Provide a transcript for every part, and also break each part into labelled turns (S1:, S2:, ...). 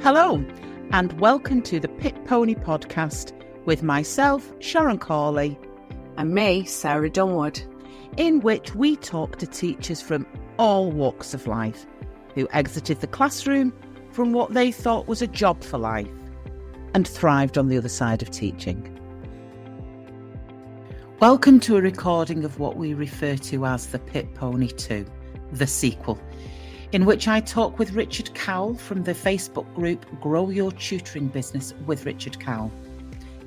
S1: Hello, and welcome to the Pit Pony podcast with myself, Sharon Cawley,
S2: and me, Sarah Dunwood,
S1: in which we talk to teachers from all walks of life who exited the classroom from what they thought was a job for life and thrived on the other side of teaching. Welcome to a recording of what we refer to as the Pit Pony 2, the sequel, in which I talk with Richard Cawley from the Facebook group Grow Your Tutoring Business with Richard Cawley.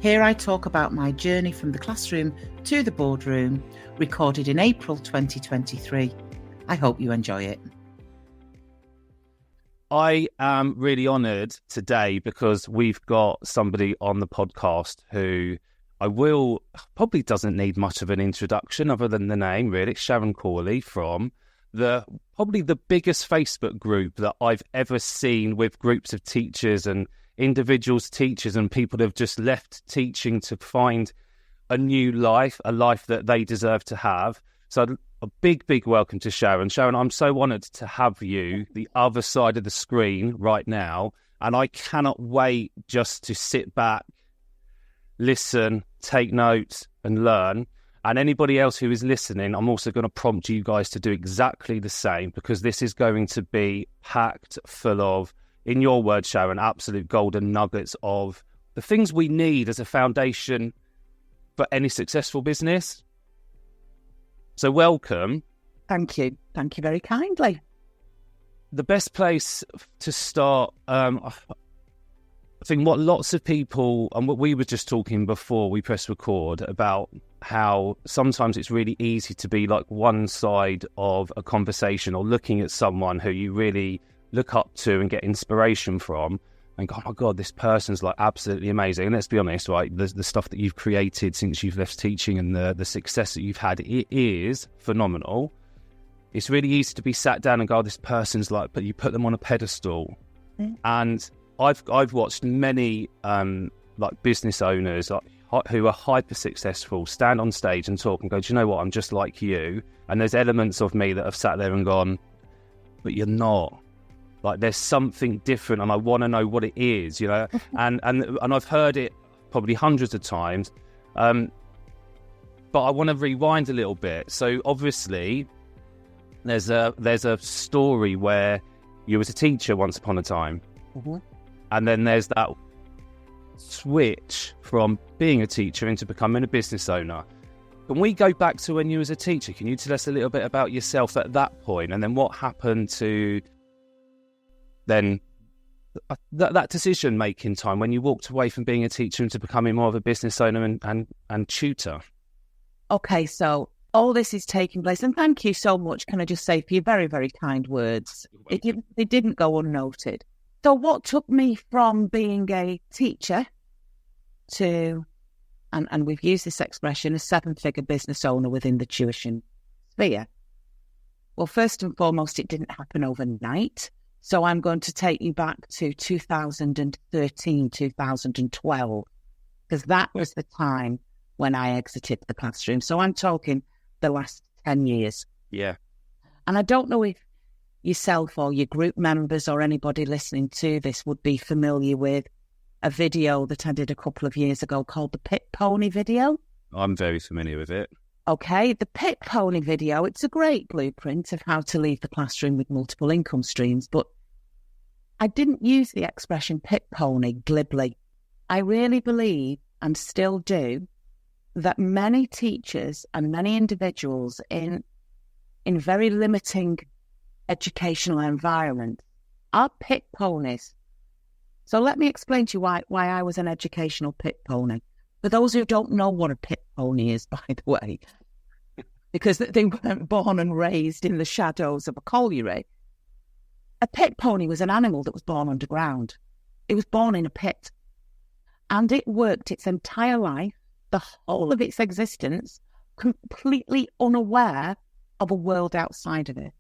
S1: Here I talk about my journey from the classroom to the boardroom, recorded in April 2023. I hope you enjoy it.
S3: I am really honoured today because we've got somebody on the podcast who probably doesn't need much of an introduction other than the name, really. Sharon Cawley from probably the biggest Facebook group that I've ever seen, with groups of teachers and individuals, teachers and people that have just left teaching to find a new life, a life that they deserve to have. So a big welcome to Sharon. Sharon, I'm so honoured to have you the other side of the screen right now, and I cannot wait just to sit back, listen, take notes and learn. And anybody else who is listening, I'm also going to prompt you guys to do exactly the same, because this is going to be packed full of, in your words, Sharon, absolute golden nuggets of the things we need as a foundation for any successful business. So welcome.
S1: Thank you. Thank you very kindly.
S3: The best place to start, I think what lots of people, and what we were just talking before we press record, about how sometimes it's really easy to be like one side of a conversation, or looking at someone who you really look up to and get inspiration from and go, oh my God, this person's like absolutely amazing. And let's be honest, right, the stuff that you've created since you've left teaching and the success that you've had, it is phenomenal. It's really easy to be sat down and go, oh, this person's like, but you put them on a pedestal. And I've watched many like business owners who are hyper successful stand on stage and talk and go, do you know what, I'm just like you. And there's elements of me that have sat there and gone, but you're not. Like, there's something different, and I want to know what it is, you know. and I've heard it probably hundreds of times, but I want to rewind a little bit. So obviously, there's a story where you was a teacher once upon a time. Mm-hmm. And then there's that switch from being a teacher into becoming a business owner. Can we go back to when you was a teacher? Can you tell us a little bit about yourself at that point, and then what happened to then that decision-making time when you walked away from being a teacher into becoming more of a business owner and tutor?
S1: Okay, so all this is taking place, and thank you so much, can I just say, for your very, very kind words. They didn't go unnoted. So what took me from being a teacher to, and we've used this expression, a seven-figure business owner within the tuition sphere? Well, first and foremost, it didn't happen overnight. So I'm going to take you back to 2013, 2012, because that was the time when I exited the classroom. So I'm talking the last 10 years.
S3: Yeah.
S1: And I don't know if yourself or your group members or anybody listening to this would be familiar with a video that I did a couple of years ago called the Pit Pony video.
S3: I'm very familiar with it.
S1: Okay, the Pit Pony video, it's a great blueprint of how to leave the classroom with multiple income streams, but I didn't use the expression pit pony glibly. I really believe, and still do, that many teachers and many individuals in very limiting educational environments are pit ponies. So let me explain to you why I was an educational pit pony. For those who don't know what a pit pony is, by the way, because they weren't born and raised in the shadows of a colliery, a pit pony was an animal that was born underground. It was born in a pit. And it worked its entire life, the whole of its existence, completely unaware of a world outside of it.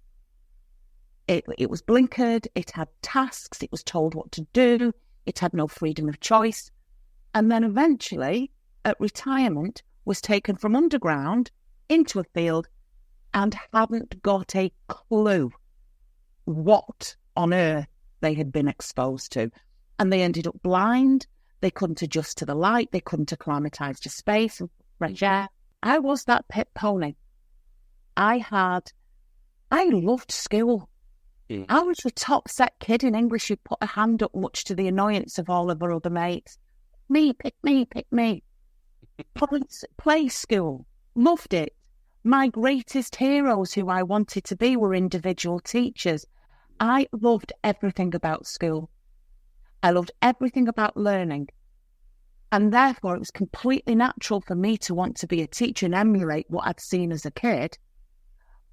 S1: It was blinkered, it had tasks, it was told what to do, it had no freedom of choice. And then eventually, at retirement, was taken from underground into a field and hadn't got a clue what on earth they had been exposed to. and they ended up blind. They couldn't adjust to the light. They couldn't acclimatise to space and fresh air. I was that pit pony. I loved school.
S3: Yeah.
S1: I was the top set kid in English who put a hand up, much to the annoyance of all of our other mates. Pick me. Play school. Loved it. My greatest heroes who I wanted to be were individual teachers. I loved everything about school. I loved everything about learning. And therefore, it was completely natural for me to want to be a teacher and emulate what I'd seen as a kid.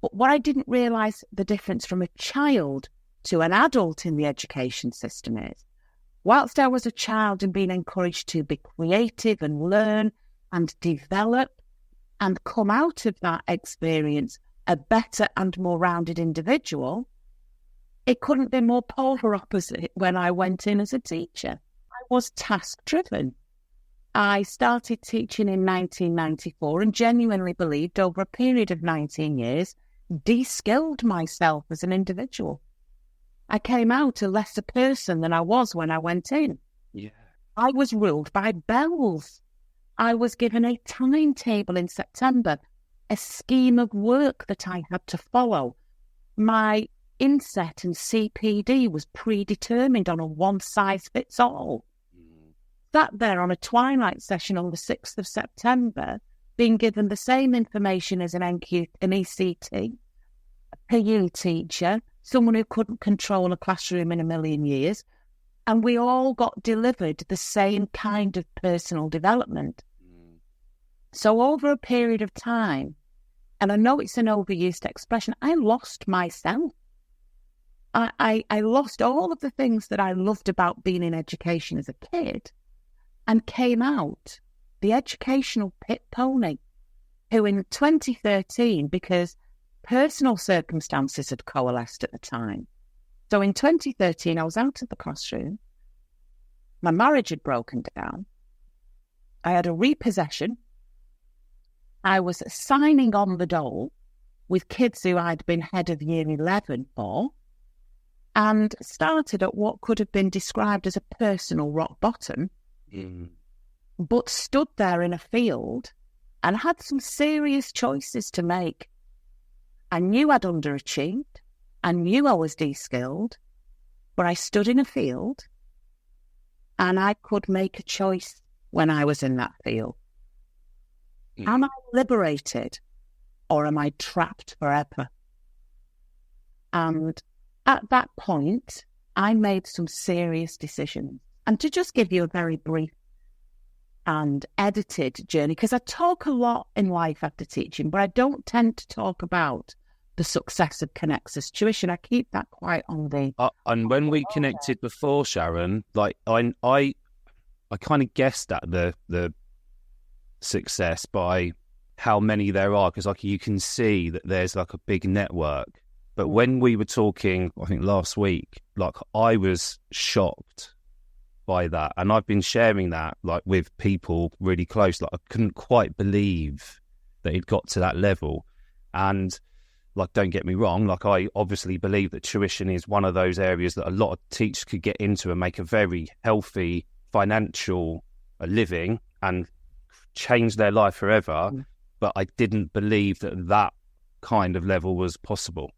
S1: But what I didn't realise the difference from a child to an adult in the education system is, whilst I was a child and being encouraged to be creative and learn and develop and come out of that experience a better and more rounded individual, it couldn't be more polar opposite when I went in as a teacher. I was task-driven. I started teaching in 1994 and genuinely believed over a period of 19 years, de-skilled myself as an individual. I came out a lesser person than I was when I went in.
S3: Yeah.
S1: I was ruled by bells. I was given a timetable in September, a scheme of work that I had to follow. My inset and CPD was predetermined on a one-size-fits-all. Sat there on a twilight session on the 6th of September, being given the same information as an ECT, a PE teacher, someone who couldn't control a classroom in a million years, and we all got delivered the same kind of personal development. So over a period of time, and I know it's an overused expression, I lost myself. I lost all of the things that I loved about being in education as a kid and came out the educational pit pony, who in 2013, because personal circumstances had coalesced at the time. So in 2013, I was out of the classroom. My marriage had broken down. I had a repossession. I was signing on the dole with kids who I'd been head of year 11 for, and started at what could have been described as a personal rock bottom, but stood there in a field and had some serious choices to make. I knew I'd underachieved. I knew I was de-skilled, but I stood in a field and I could make a choice when I was in that field. Am I liberated or am I trapped forever? And at that point, I made some serious decisions. And to just give you a very brief and edited journey, because I talk a lot in life after teaching, but I don't tend to talk about the success of Connexus Tuition. I keep that quite on the...
S3: and when we connected before, Sharon, like I kind of guessed at the success by how many there are, because like you can see that there's like a big network. But when we were talking, I think last week, like I was shocked by that, and I've been sharing that like with people really close. Like I couldn't quite believe that it got to that level. And like, don't get me wrong, like I obviously believe that tuition is one of those areas that a lot of teachers could get into and make a very healthy financial living and change their life forever. But I didn't believe that that kind of level was possible.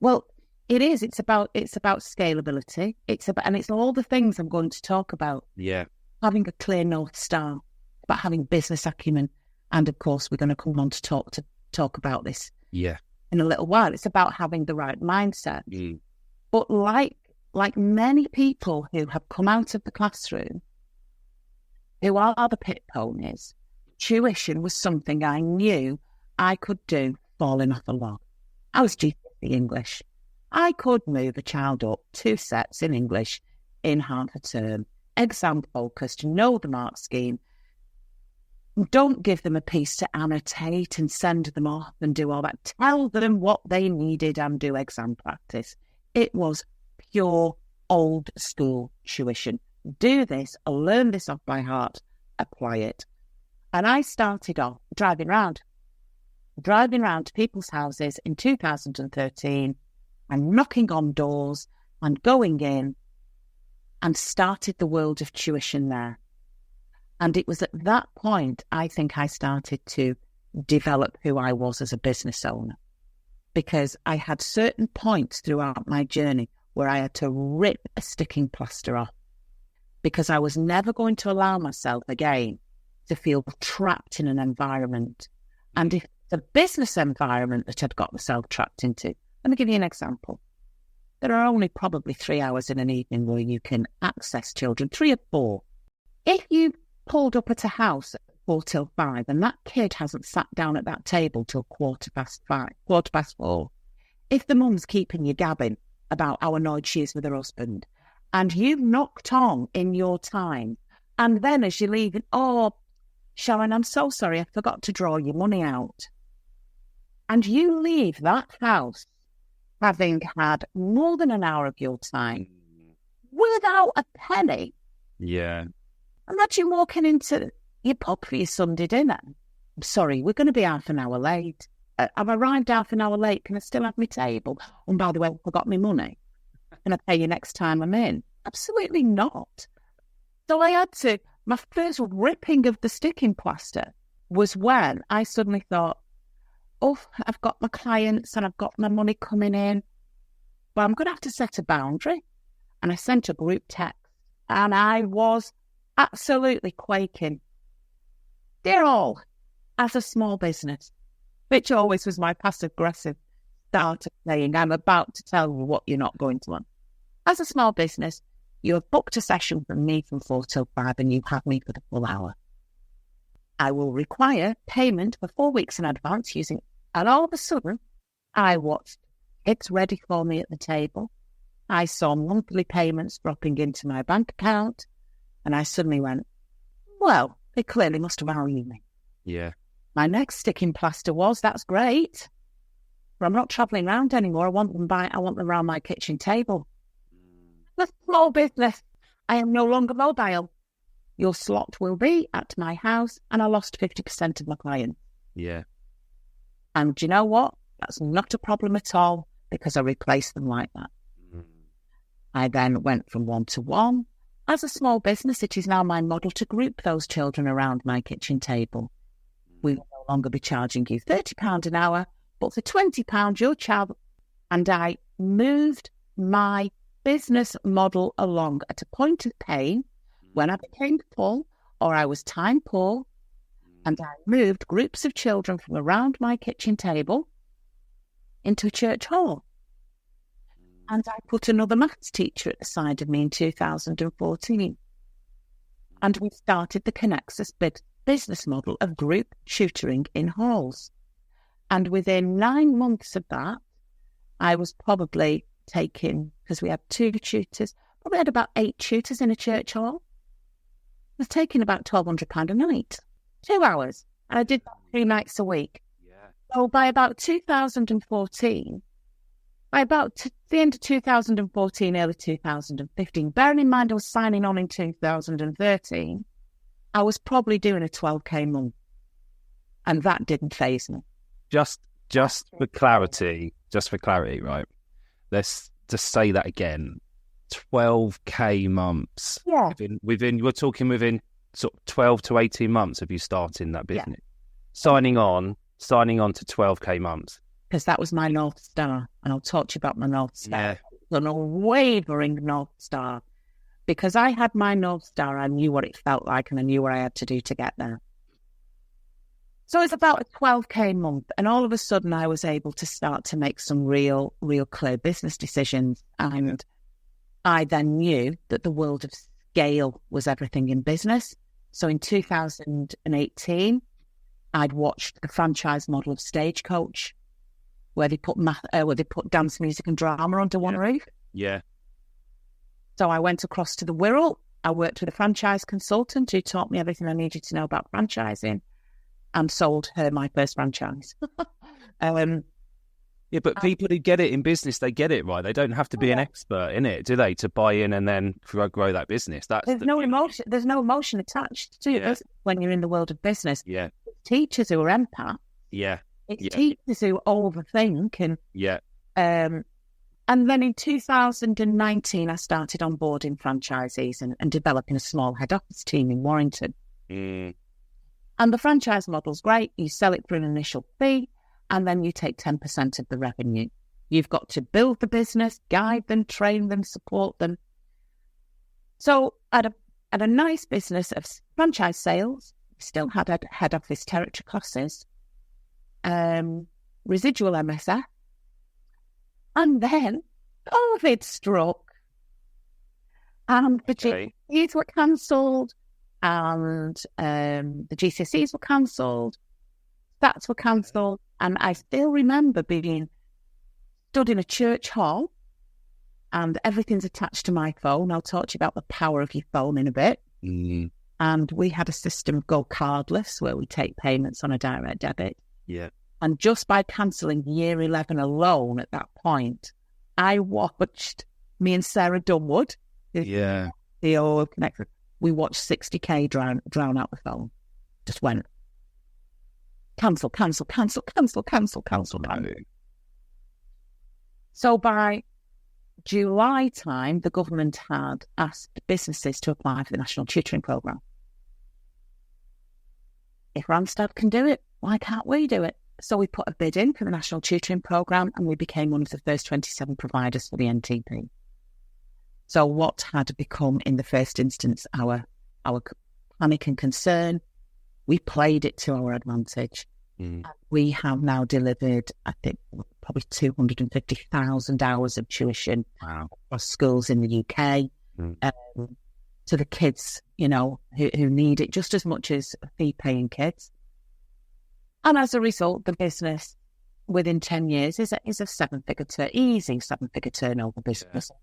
S1: Well, it is. It's about scalability. It's all the things I'm going to talk about.
S3: Yeah.
S1: Having a clear North Star, about having business acumen. And of course, we're going to come on to talk about this in a little while. It's about having the right mindset. But like many people who have come out of the classroom, who are the pit ponies, tuition was something I knew I could do falling off a log. I was GCSE English. I could move a child up 2 sets in English in half a term, exam focused, know the mark scheme. Don't give them a piece to annotate and send them off and do all that. Tell them what they needed and do exam practice. It was pure old school tuition. Do this, learn this off by heart, apply it. And I started off driving around to people's houses in 2013 and knocking on doors and going in and started the world of tuition there. And it was at that point, I think I started to develop who I was as a business owner, because I had certain points throughout my journey where I had to rip a sticking plaster off, because I was never going to allow myself again to feel trapped in an environment. And if the business environment that I'd got myself trapped into, let me give you an example. There are only probably 3 hours in an evening where you can access children, 3 or 4. If you pulled up at a house at 4 till 5 and that kid hasn't sat down at that table till 4:15, if the mum's keeping you gabbing about how annoyed she is with her husband, and you've knocked on in your time, and then as you're leaving, oh, Sharon, I'm so sorry, I forgot to draw your money out. And you leave that house having had more than an hour of your time without a penny.
S3: Yeah.
S1: Imagine walking into your pub for your Sunday dinner. I'm sorry, we're going to be half an hour late. I've arrived half an hour late. Can I still have my table? And by the way, I forgot my money. Can I pay you next time I'm in? Absolutely not. So I had to, my first ripping of the sticking plaster was when I suddenly thought, oh, I've got my clients and I've got my money coming in, but I'm going to have to set a boundary. And I sent a group text and I was absolutely quaking. Dear all, as a small business, which always was my passive-aggressive start of saying, I'm about to tell you what you're not going to want. As a small business, you have booked a session from me from 4 till 5 and you have me for the full hour. I will require payment for 4 weeks in advance using, and all of a sudden, I watched kids ready for me at the table. I saw monthly payments dropping into my bank account, and I suddenly went, well, they clearly must value me.
S3: Yeah.
S1: My next sticking plaster was, that's great, but I'm not travelling around anymore. I want them around my kitchen table. A small business. I am no longer mobile. Your slot will be at my house, and I lost 50% of my clients.
S3: Yeah.
S1: And do you know what? That's not a problem at all, because I replaced them like that. I then went from 1-to-1. As a small business, it is now my model to group those children around my kitchen table. We will no longer be charging you £30 an hour, but for £20, your child. And I moved my business model along at a point of pain when I became full or I was time poor, and I moved groups of children from around my kitchen table into a church hall. And I put another maths teacher at the side of me in 2014. And we started the Connexus business model of group tutoring in halls. And within 9 months of that, I was probably taking, because we had 2 tutors, probably had about 8 tutors in a church hall. I was taking about £1,200 a night, 2 hours. And I did that 3 nights a week.
S3: Yeah.
S1: So by about 2014, by about the end of 2014, early 2015, bearing in mind I was signing on in 2013, I was probably doing a 12k month. And that didn't faze me.
S3: Just for clarity, right? Let's just say that again. 12k months.
S1: Yeah.
S3: We're talking within sort of 12 to 18 months of you starting that business.
S1: Yeah.
S3: Signing on to 12k months.
S1: Because that was my North Star. And I'll talk to you about my North Star.
S3: Yeah.
S1: An unwavering North Star. Because I had my North Star, I knew what it felt like and I knew what I had to do to get there. So it's about a 12k month. And all of a sudden I was able to start to make some real clear business decisions. And I then knew that the world of scale was everything in business. So in 2018, I'd watched the franchise model of Stagecoach, where they put dance, music and drama under one roof.
S3: Yeah.
S1: So I went across to the Wirral. I worked with a franchise consultant who taught me everything I needed to know about franchising and sold her my first franchise.
S3: Yeah, but people who get it in business, they get it right. They don't have to be an expert in it, do they, to buy in and then grow that business? There's no emotion.
S1: There's no emotion attached to it when you're in the world of business.
S3: Yeah.
S1: It's teachers who are empaths.
S3: Yeah.
S1: It's teachers who overthink and And then in 2019, I started onboarding franchisees and developing a small head office team in Warrington.
S3: Mm.
S1: And the franchise model's great. You sell it for an initial fee, and then you take 10% of the revenue. You've got to build the business, guide them, train them, support them. So at a nice business of franchise sales, we still had head office territory costs, residual MSF, and then COVID struck. And the GCSEs were cancelled, and the GCSEs were cancelled, stats were cancelled, and I still remember being stood in a church hall, and everything's attached to my phone. I'll talk to you about the power of your phone in a bit.
S3: Mm.
S1: And we had a system of go cardless where we take payments on a direct debit.
S3: Yeah.
S1: And just by cancelling year 11 alone at that point, I watched me and Sarah Dunwood, the CEO of Connected, we watched 60k drown out the phone. Just went, cancel.
S3: No.
S1: So by July time, the government had asked businesses to apply for the National Tutoring Programme. If Randstad can do it, why can't we do it? So we put a bid in for the National Tutoring Programme, and we became one of the first 27 providers for the NTP. So what had become, in the first instance, our panic and concern, we played it to our advantage.
S3: Mm.
S1: We have now delivered, I think, probably 250,000 hours of tuition across schools in the UK to the kids, who need it just as much as fee-paying kids. And as a result, the business within 10 years is a easy seven-figure turnover business. Yeah.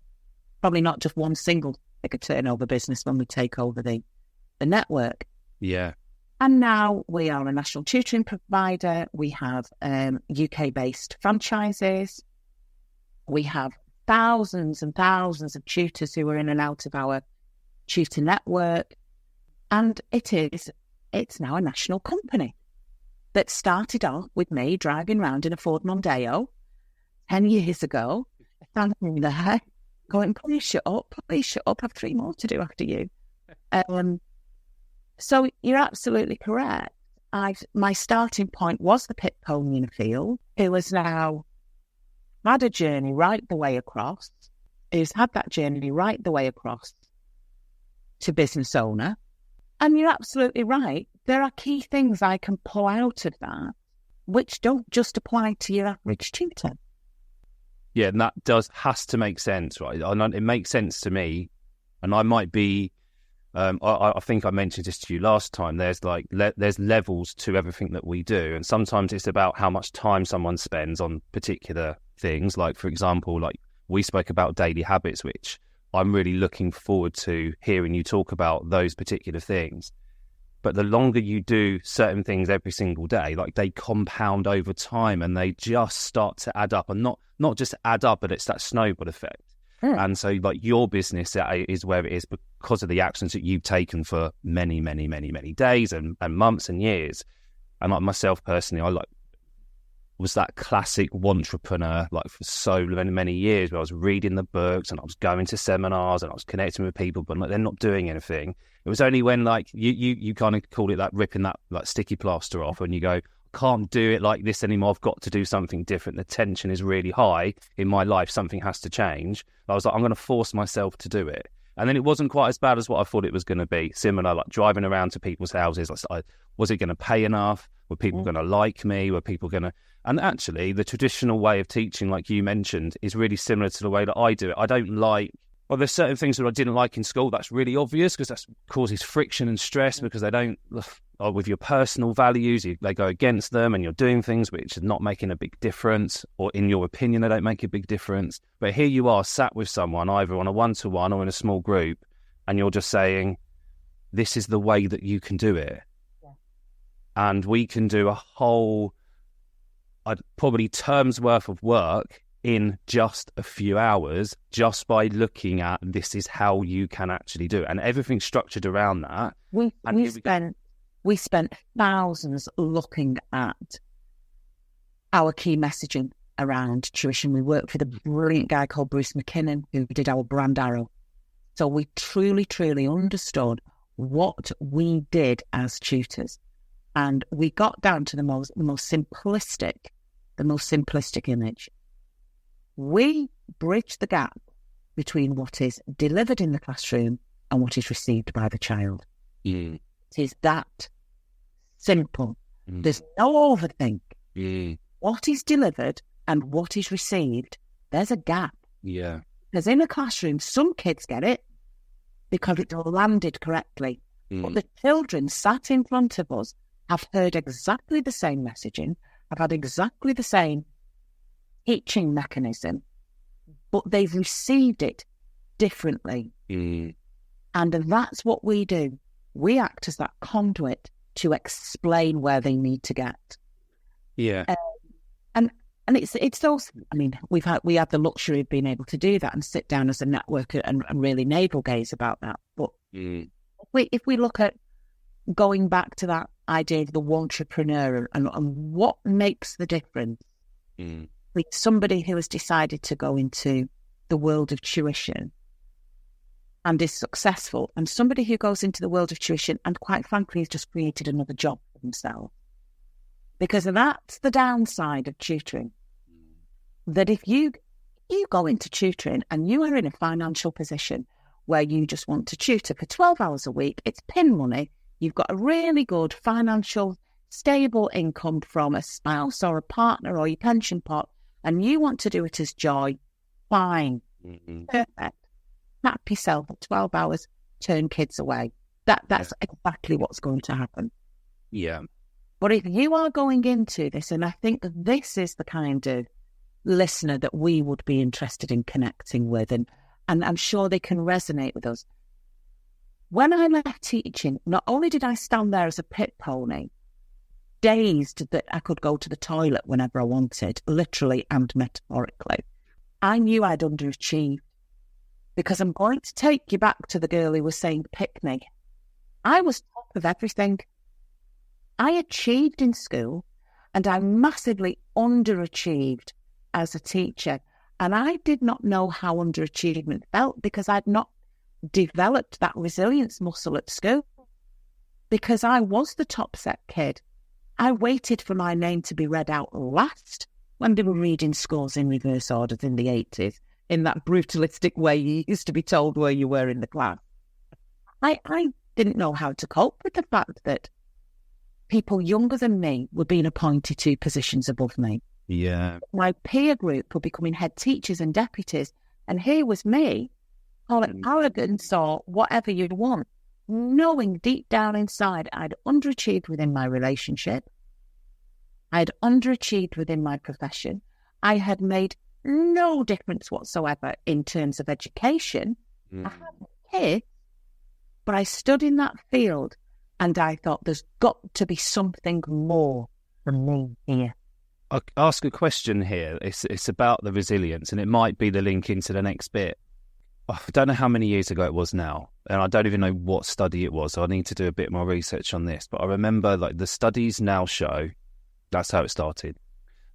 S1: Probably not just one single figure turnover business when we take over the network.
S3: Yeah.
S1: And now we are a national tutoring provider. We have UK-based franchises. We have thousands and thousands of tutors who are in and out of our tutor network. And it's now a national company that started off with me driving around in a Ford Mondeo 10 years ago, standing there going, please shut up, I've 3 more to do after you. So you're absolutely correct. My starting point was the pit pony in a field who has now had a journey right the way across, who's had that journey right the way across to business owner. And you're absolutely right. There are key things I can pull out of that which don't just apply to your average tutor.
S3: Yeah, and that has to make sense, right? It makes sense to me, and I might be. I think I mentioned this to you last time. There's there's levels to everything that we do, and sometimes it's about how much time someone spends on particular things. Like, for example, we spoke about daily habits, which I'm really looking forward to hearing you talk about those particular things. But the longer you do certain things every single day, they compound over time, and they just start to add up, and not just add up, but it's that snowball effect. And so your business is where it is because of the actions that you've taken for many, many, many, many days and months and years. And myself personally, I was that classic entrepreneur for so many years, where I was reading the books and I was going to seminars and I was connecting with people, but they're not doing anything. It was only when you kind of called it ripping that sticky plaster off, and you go, can't do it like this anymore. I've got to do something different. The tension is really high in my life. Something has to change. I was I'm going to force myself to do it. And then it wasn't quite as bad as what I thought it was going to be. Similar, driving around to people's houses. Was it going to pay enough? Were people going to like me? Were people going to... And actually, the traditional way of teaching, like you mentioned, is really similar to the way that I do it. I don't like... Well, there's certain things that I didn't like in school. That's really obvious because that causes friction and stress because they don't... with your personal values, they go against them, and you're doing things which are not making a big difference, or in your opinion, they don't make a big difference. But here you are sat with someone, either on a one-to-one or in a small group, and you're just saying, this is the way that you can do it. Yeah. And we can do a whole, probably terms worth of work in just a few hours, just by looking at this is how you can actually do it. And everything's structured around that.
S1: We spent thousands looking at our key messaging around tuition. We worked with a brilliant guy called Bruce McKinnon, who did our brand arrow. So we truly, truly understood what we did as tutors. And we got down to the most simplistic image. We bridge the gap between what is delivered in the classroom and what is received by the child. It is that simple. There's no overthink. What is delivered and what is received, there's a gap.
S3: Yeah.
S1: Because in a classroom, some kids get it because it's landed correctly. But the children sat in front of us have heard exactly the same messaging, have had exactly the same teaching mechanism, but they've received it differently. And that's what we do. We act as that conduit to explain where they need to get.
S3: Yeah.
S1: And it's those. I mean, we have the luxury of being able to do that and sit down as a network and really navel gaze about that. But if we look at going back to that idea of the entrepreneur and what makes the difference with somebody who has decided to go into the world of tuition and is successful, and somebody who goes into the world of tuition and quite frankly has just created another job for themselves. Because that's the downside of tutoring. That if you go into tutoring and you are in a financial position where you just want to tutor for 12 hours a week, it's pin money, you've got a really good financial, stable income from a spouse or a partner or your pension pot, and you want to do it as joy, fine, perfect. Tap yourself for 12 hours, turn kids away. That's exactly what's going to happen.
S3: Yeah.
S1: But if you are going into this, and I think that this is the kind of listener that we would be interested in connecting with, and I'm sure they can resonate with us. When I left teaching, not only did I stand there as a pit pony, dazed that I could go to the toilet whenever I wanted, literally and metaphorically, I knew I'd underachieved. Because I'm going to take you back to the girl who was saying pick me. I was top of everything. I achieved in school and I massively underachieved as a teacher. And I did not know how underachievement felt because I'd not developed that resilience muscle at school. Because I was the top set kid. I waited for my name to be read out last when they were reading scores in reverse orders in the 80s, in that brutalistic way you used to be told where you were in the class. I didn't know how to cope with the fact that people younger than me were being appointed to positions above me.
S3: Yeah.
S1: My peer group were becoming head teachers and deputies, and here was me, call it arrogance or whatever you'd want, knowing deep down inside I'd underachieved within my relationship, I'd underachieved within my profession, I had made no difference whatsoever in terms of education. I had kids, but I stood in that field and I thought there's got to be something more than me here.
S3: I'll ask a question here. It's about the resilience, and it might be the link into the next bit. I don't know how many years ago it was now, and I don't even know what study it was, so I need to do a bit more research on this. But I remember the studies now show, that's how it started,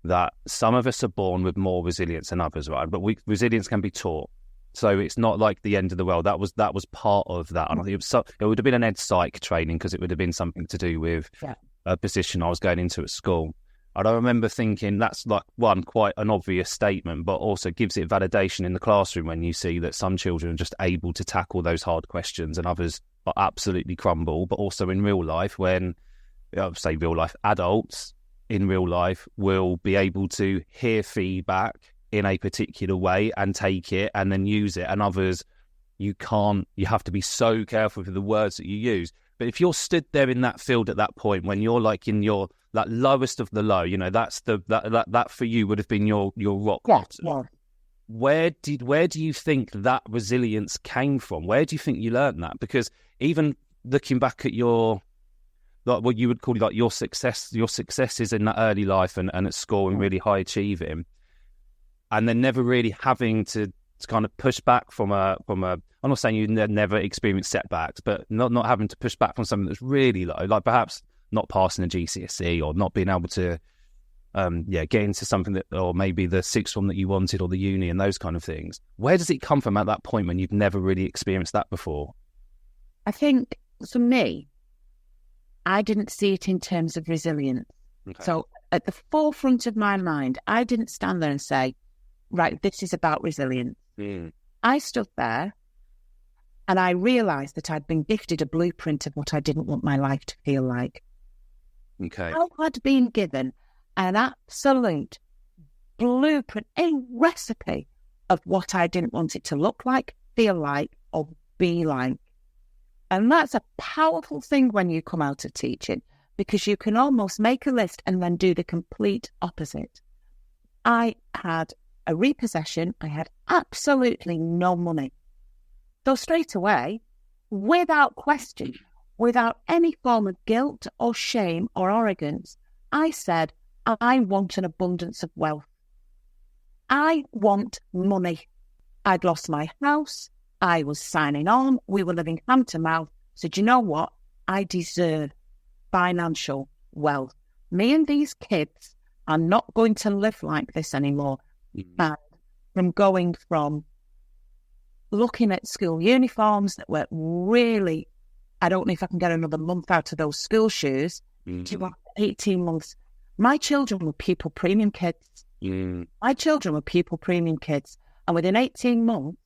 S3: that some of us are born with more resilience than others, right? But resilience can be taught. So it's not like the end of the world. That was part of that. And I think it would have been an ed psych training because it would have been something to do with a position I was going into at school. And I remember thinking that's like quite an obvious statement, but also gives it validation in the classroom when you see that some children are just able to tackle those hard questions and others are absolutely crumble. But also in real life, when I would say real life adults in real life will be able to hear feedback in a particular way and take it and then use it, and others you can't. You have to be so careful with the words that you use. But if you're stood there in that field at that point when you're like in your that lowest of the low, that's that for you would have been your rock bottom.
S1: Yeah.
S3: Where do you think that resilience came from? Where do you think you learned that? Because even looking back at your what you would call like your successes in that early life and at school and really high achieving, and then never really having to kind of push back from a I'm not saying you never experienced setbacks, but not having to push back from something that's really low, like perhaps not passing a GCSE or not being able to get into something that, or maybe the sixth form that you wanted, or the uni and those kind of things. Where does it come from at that point when you've never really experienced that before?
S1: I think for me, I didn't see it in terms of resilience.
S3: Okay.
S1: So at the forefront of my mind, I didn't stand there and say, right, this is about resilience. I stood there and I realised that I'd been gifted a blueprint of what I didn't want my life to feel like.
S3: Okay.
S1: I had been given an absolute blueprint, a recipe of what I didn't want it to look like, feel like, or be like. And that's a powerful thing when you come out of teaching, because you can almost make a list and then do the complete opposite. I had a repossession. I had absolutely no money. So straight away, without question, without any form of guilt or shame or arrogance, I said, I want an abundance of wealth. I want money. I'd lost my house. I was signing on. We were living hand to mouth. So do you know what? I deserve financial wealth. Me and these kids are not going to live like this anymore. And from going from looking at school uniforms that were really, I don't know if I can get another month out of those school shoes, to 18 months. My children were pupil premium kids. My children were pupil premium kids. And within 18 months,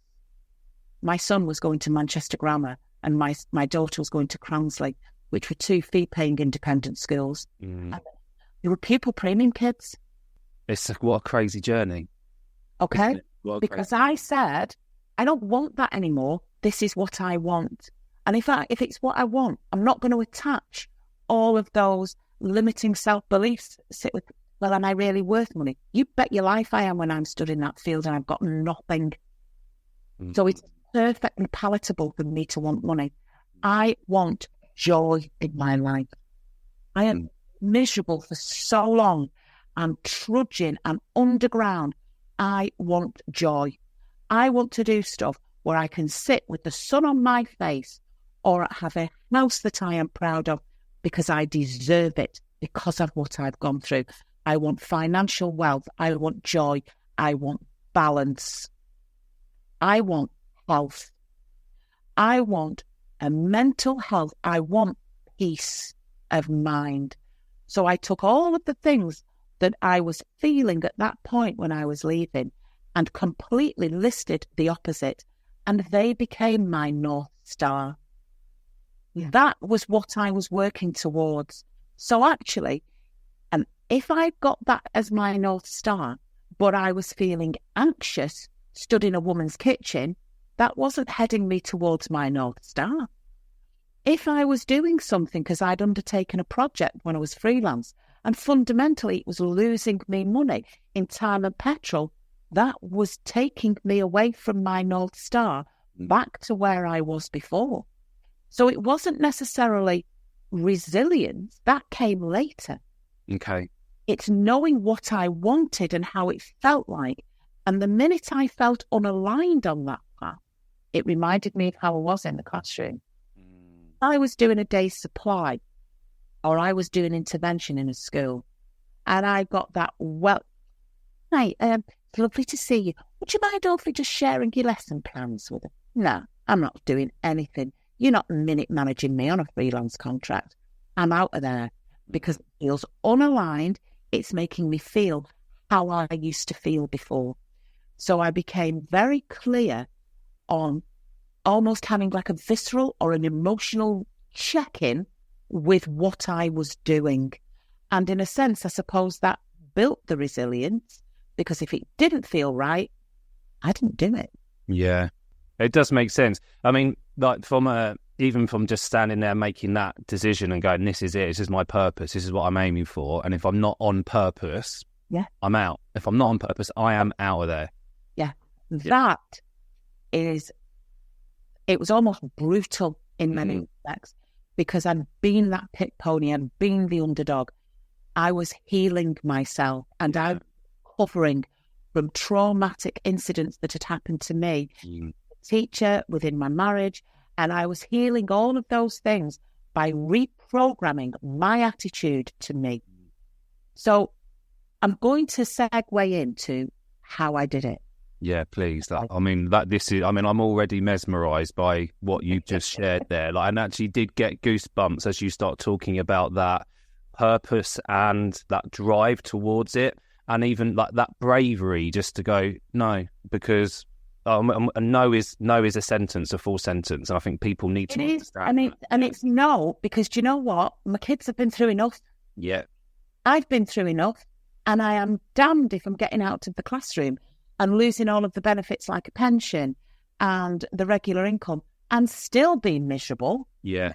S1: my son was going to Manchester Grammar and my daughter was going to Cransley, which were two fee-paying independent schools. And they were pupil premium kids.
S3: It's what a crazy journey.
S1: Okay? Because I said, I don't want that anymore. This is what I want. And if it's what I want, I'm not going to attach all of those limiting self-beliefs. Sit with, well, am I really worth money? You bet your life I am when I'm stood in that field and I've got nothing. So it's perfectly palatable for me to want money. I want joy in my life. I am miserable for so long. I'm trudging. I'm underground. I want joy. I want to do stuff where I can sit with the sun on my face or have a house that I am proud of because I deserve it because of what I've gone through. I want financial wealth. I want joy. I want balance. I want health. I want a mental health. I want peace of mind. So I took all of the things that I was feeling at that point when I was leaving and completely listed the opposite, and they became my North Star. That was what I was working towards. So actually, if I got that as my North Star, but I was feeling anxious, stood in a woman's kitchen, that wasn't heading me towards my North Star. If I was doing something because I'd undertaken a project when I was freelance, and fundamentally it was losing me money in time and petrol, that was taking me away from my North Star back to where I was before. So it wasn't necessarily resilience. That came later.
S3: Okay.
S1: It's knowing what I wanted and how it felt like. And the minute I felt unaligned on that path, it reminded me of how I was in the classroom. I was doing a day's supply or I was doing intervention in a school and I got that, well, hi, it's lovely to see you. Would you mind awfully just sharing your lesson plans with us? No, I'm not doing anything. You're not minute managing me on a freelance contract. I'm out of there because it feels unaligned. It's making me feel how I used to feel before. So I became very clear on almost having like a visceral or an emotional check-in with what I was doing. And in a sense, I suppose that built the resilience because if it didn't feel right, I didn't do it.
S3: Yeah, it does make sense. I mean, like even from just standing there making that decision and going, this is it, this is my purpose, this is what I'm aiming for. And if I'm not on purpose, I'm out. If I'm not on purpose, I am out of there.
S1: Yeah, that is, it was almost brutal in many respects because I'd been that pit pony, I'd been the underdog. I was healing myself and I was recovering from traumatic incidents that had happened to me, teacher, within my marriage, and I was healing all of those things by reprogramming my attitude to me. So I'm going to segue into how I did it.
S3: Yeah, please. I'm already mesmerised by what you've just shared there. And actually did get goosebumps as you start talking about that purpose and that drive towards it, and even that bravery just to go no, because no is a sentence, a full sentence, and I think people need to understand.
S1: And it's no, because do you know what? My kids have been through enough.
S3: Yeah,
S1: I've been through enough, and I am damned if I'm getting out of the classroom and losing all of the benefits like a pension and the regular income and still being miserable.
S3: Yeah.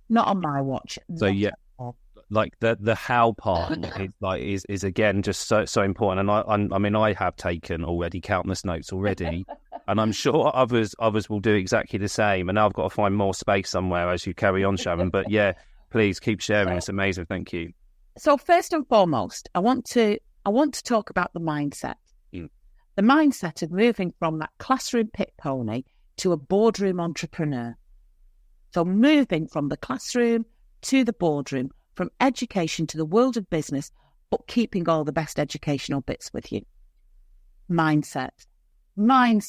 S1: Not on my watch.
S3: So the how part is again just so important. And I have taken already countless notes already, and I'm sure others will do exactly the same. And now I've got to find more space somewhere as you carry on, Sharon. But yeah, please keep sharing. It's amazing. Thank you.
S1: So first and foremost, I want to talk about the mindset. The mindset of moving from that classroom pit pony to a boardroom entrepreneur. So moving from the classroom to the boardroom, from education to the world of business, but keeping all the best educational bits with you. Mindset. You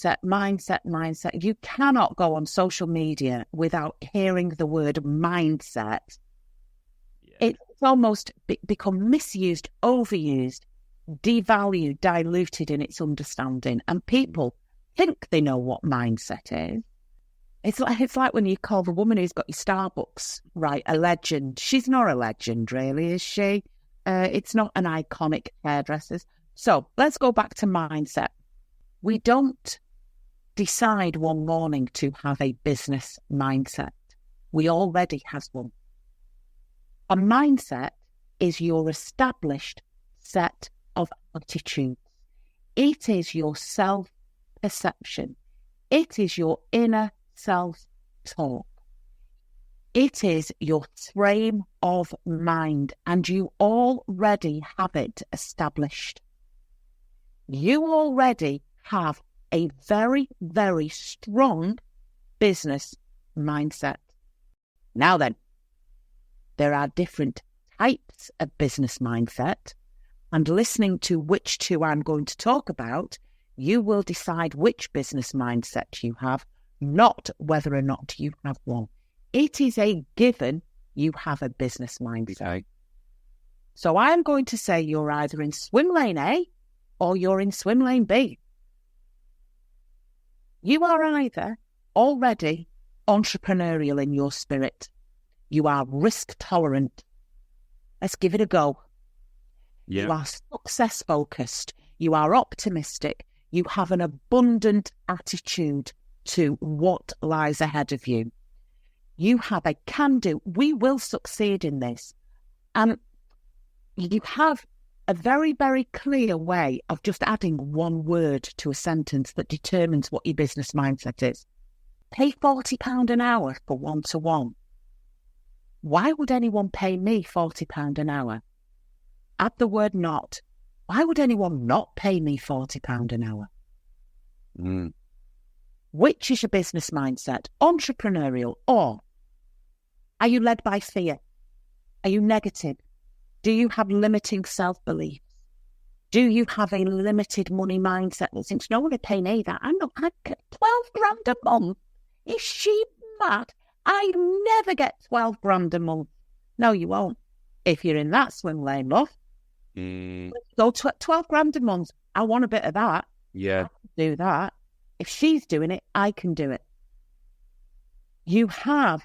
S1: cannot go on social media without hearing the word mindset. Yeah. It's almost become misused, overused, devalued, diluted in its understanding, and people think they know what mindset is. It's like when you call the woman who's got your Starbucks right a legend. She's not a legend, really, is she? It's not an iconic hairdresser. So let's go back to mindset. We don't decide one morning to have a business mindset. We already have one. A mindset is your established set of attitudes. It is your self-perception. It is your inner self-talk. It is your frame of mind, and you already have it established. You already have a very, very strong business mindset. Now then, there are different types of business mindset, and listening to which two I'm going to talk about, you will decide which business mindset you have, not whether or not you have one. It is a given you have a business mindset. Okay. So I'm going to say you're either in swim lane A or you're in swim lane B. You are either already entrepreneurial in your spirit. You are risk tolerant. Let's give it a go. Yeah. You are success focused. You are optimistic. You have an abundant attitude to what lies ahead of you. You have a can-do. We will succeed in this. And you have a very, very clear way of just adding one word to a sentence that determines what your business mindset is. Pay £40 an hour for one-to-one. Why would anyone pay me £40 an hour? Add the word not. Why would anyone not pay me £40 an hour? Which is your business mindset? Entrepreneurial, or are you led by fear? Are you negative? Do you have limiting self-beliefs? Do you have a limited money mindset that thinks, no one will pay me that? I'm not, I get 12 grand a month. Is she mad? I never get 12 grand a month. No, you won't. If you're in that swim lane, love. Go 12 grand a month. I want a bit of that.
S3: Yeah.
S1: I can do that. If she's doing it, I can do it. You have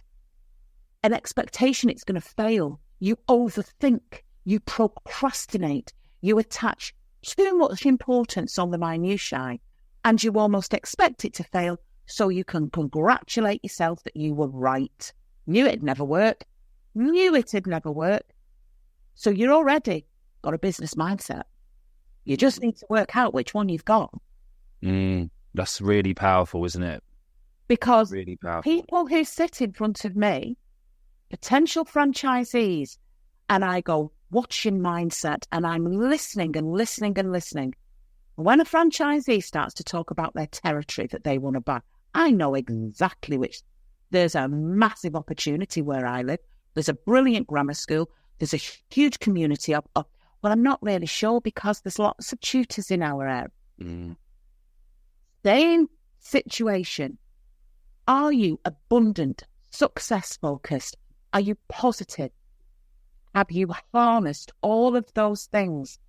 S1: an expectation it's going to fail. You overthink. You procrastinate. You attach too much importance on the minutiae, and you almost expect it to fail so you can congratulate yourself that you were right. Knew it'd never work. Knew it'd never work. So you're already got a business mindset. You just need to work out which one you've got.
S3: That's really powerful, isn't it?
S1: Because
S3: really powerful.
S1: People who sit in front of me, potential franchisees, and I go, what's your mindset? And I'm listening and listening and listening. When a franchisee starts to talk about their territory that they want to buy, I know exactly which. There's a massive opportunity where I live. There's a brilliant grammar school. There's a huge community of Well, I'm not really sure because there's lots of tutors in our area. Same situation. Are you abundant, success-focused? Are you positive? Have you harnessed all of those things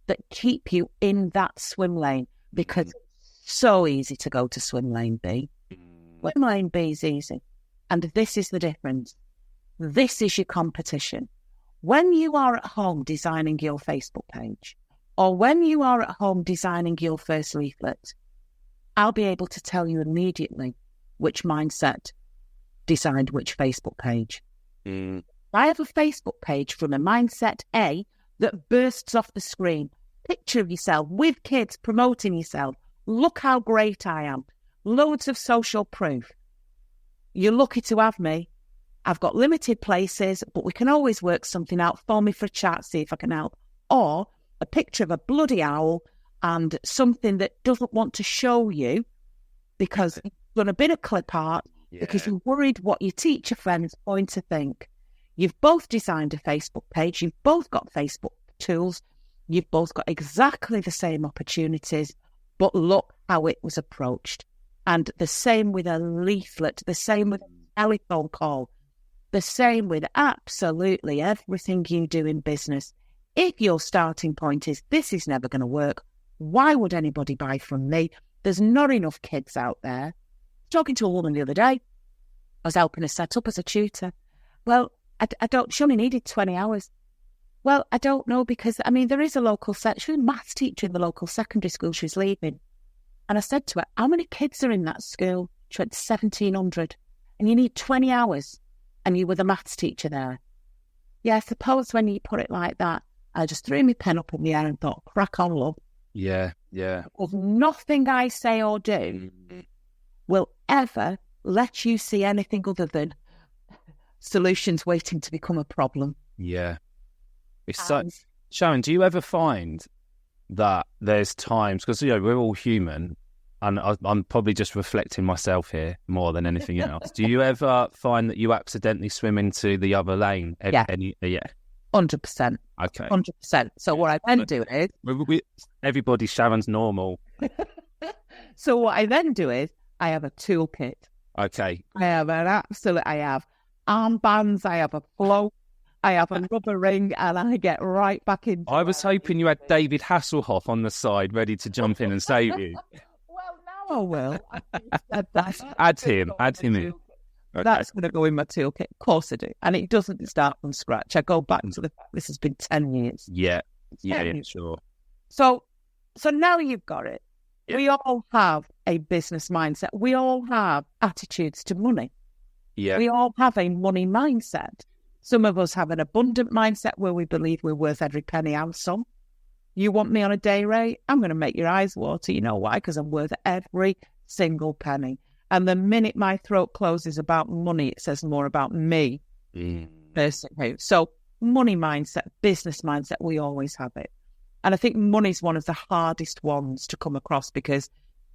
S1: that keep you in that swim lane? Because it's so easy to go to swim lane B. Swim lane B is easy. And this is the difference. This is your competition. When you are at home designing your Facebook page, or when you are at home designing your first leaflet, I'll be able to tell you immediately which mindset designed which Facebook page. I have a Facebook page from a mindset A that bursts off the screen. Picture of yourself with kids promoting yourself. Look how great I am. Loads of social proof. You're lucky to have me. I've got limited places, but we can always work something out. Phone me for a chat, see if I can help. Or a picture of a bloody owl and something that doesn't want to show you because you've done a bit of clip art because you're worried what your teacher friends are going to think. You've both designed a Facebook page. You've both got Facebook tools. You've both got exactly the same opportunities, but look how it was approached. And the same with a leaflet, the same with a telephone call, the same with absolutely everything you do in business. If your starting point is, this is never going to work, why would anybody buy from me? There's not enough kids out there. Talking to a woman the other day, I was helping her set up as a tutor. Well, I don't, she only needed 20 hours. Well, I don't know because, I mean, there is a local set. She was a maths teacher in the local secondary school. She was leaving. And I said to her, how many kids are in that school? She went, 1,700. And you need 20 hours. And you were the maths teacher there. Yeah, I suppose when you put it like that, I just threw my pen up in the air and thought, crack on, love.
S3: Yeah.
S1: Because nothing I say or do will ever let you see anything other than solutions waiting to become a problem.
S3: Yeah. It's so, Sharon, do you ever find that there's times, because we're all human, and I'm probably just reflecting myself here more than anything else. Do you ever find that you accidentally swim into the other lane?
S1: Yeah. 100%.
S3: Okay.
S1: 100%. So what I then do is...
S3: everybody, Sharon's normal.
S1: So what I then do is I have a toolkit.
S3: Okay.
S1: I have armbands, I have a float, I have a rubber ring, and I get right back into
S3: I was hoping you had David Hasselhoff on the side ready to jump in and save you.
S1: Well, now I will.
S3: Add him in. Okay.
S1: That's going to go in my toolkit. Of course I do. And it doesn't start from scratch. I go back to the fact this has been 10 years.
S3: Yeah, sure.
S1: So now you've got it. Yeah. We all have a business mindset. We all have attitudes to money.
S3: Yeah.
S1: We all have a money mindset. Some of us have an abundant mindset where we believe we're worth every penny and some. You want me on a day rate? I'm going to make your eyes water. You know why? Because I'm worth every single penny. And the minute my throat closes about money, it says more about me personally. So money mindset, business mindset, we always have it. And I think money's one of the hardest ones to come across because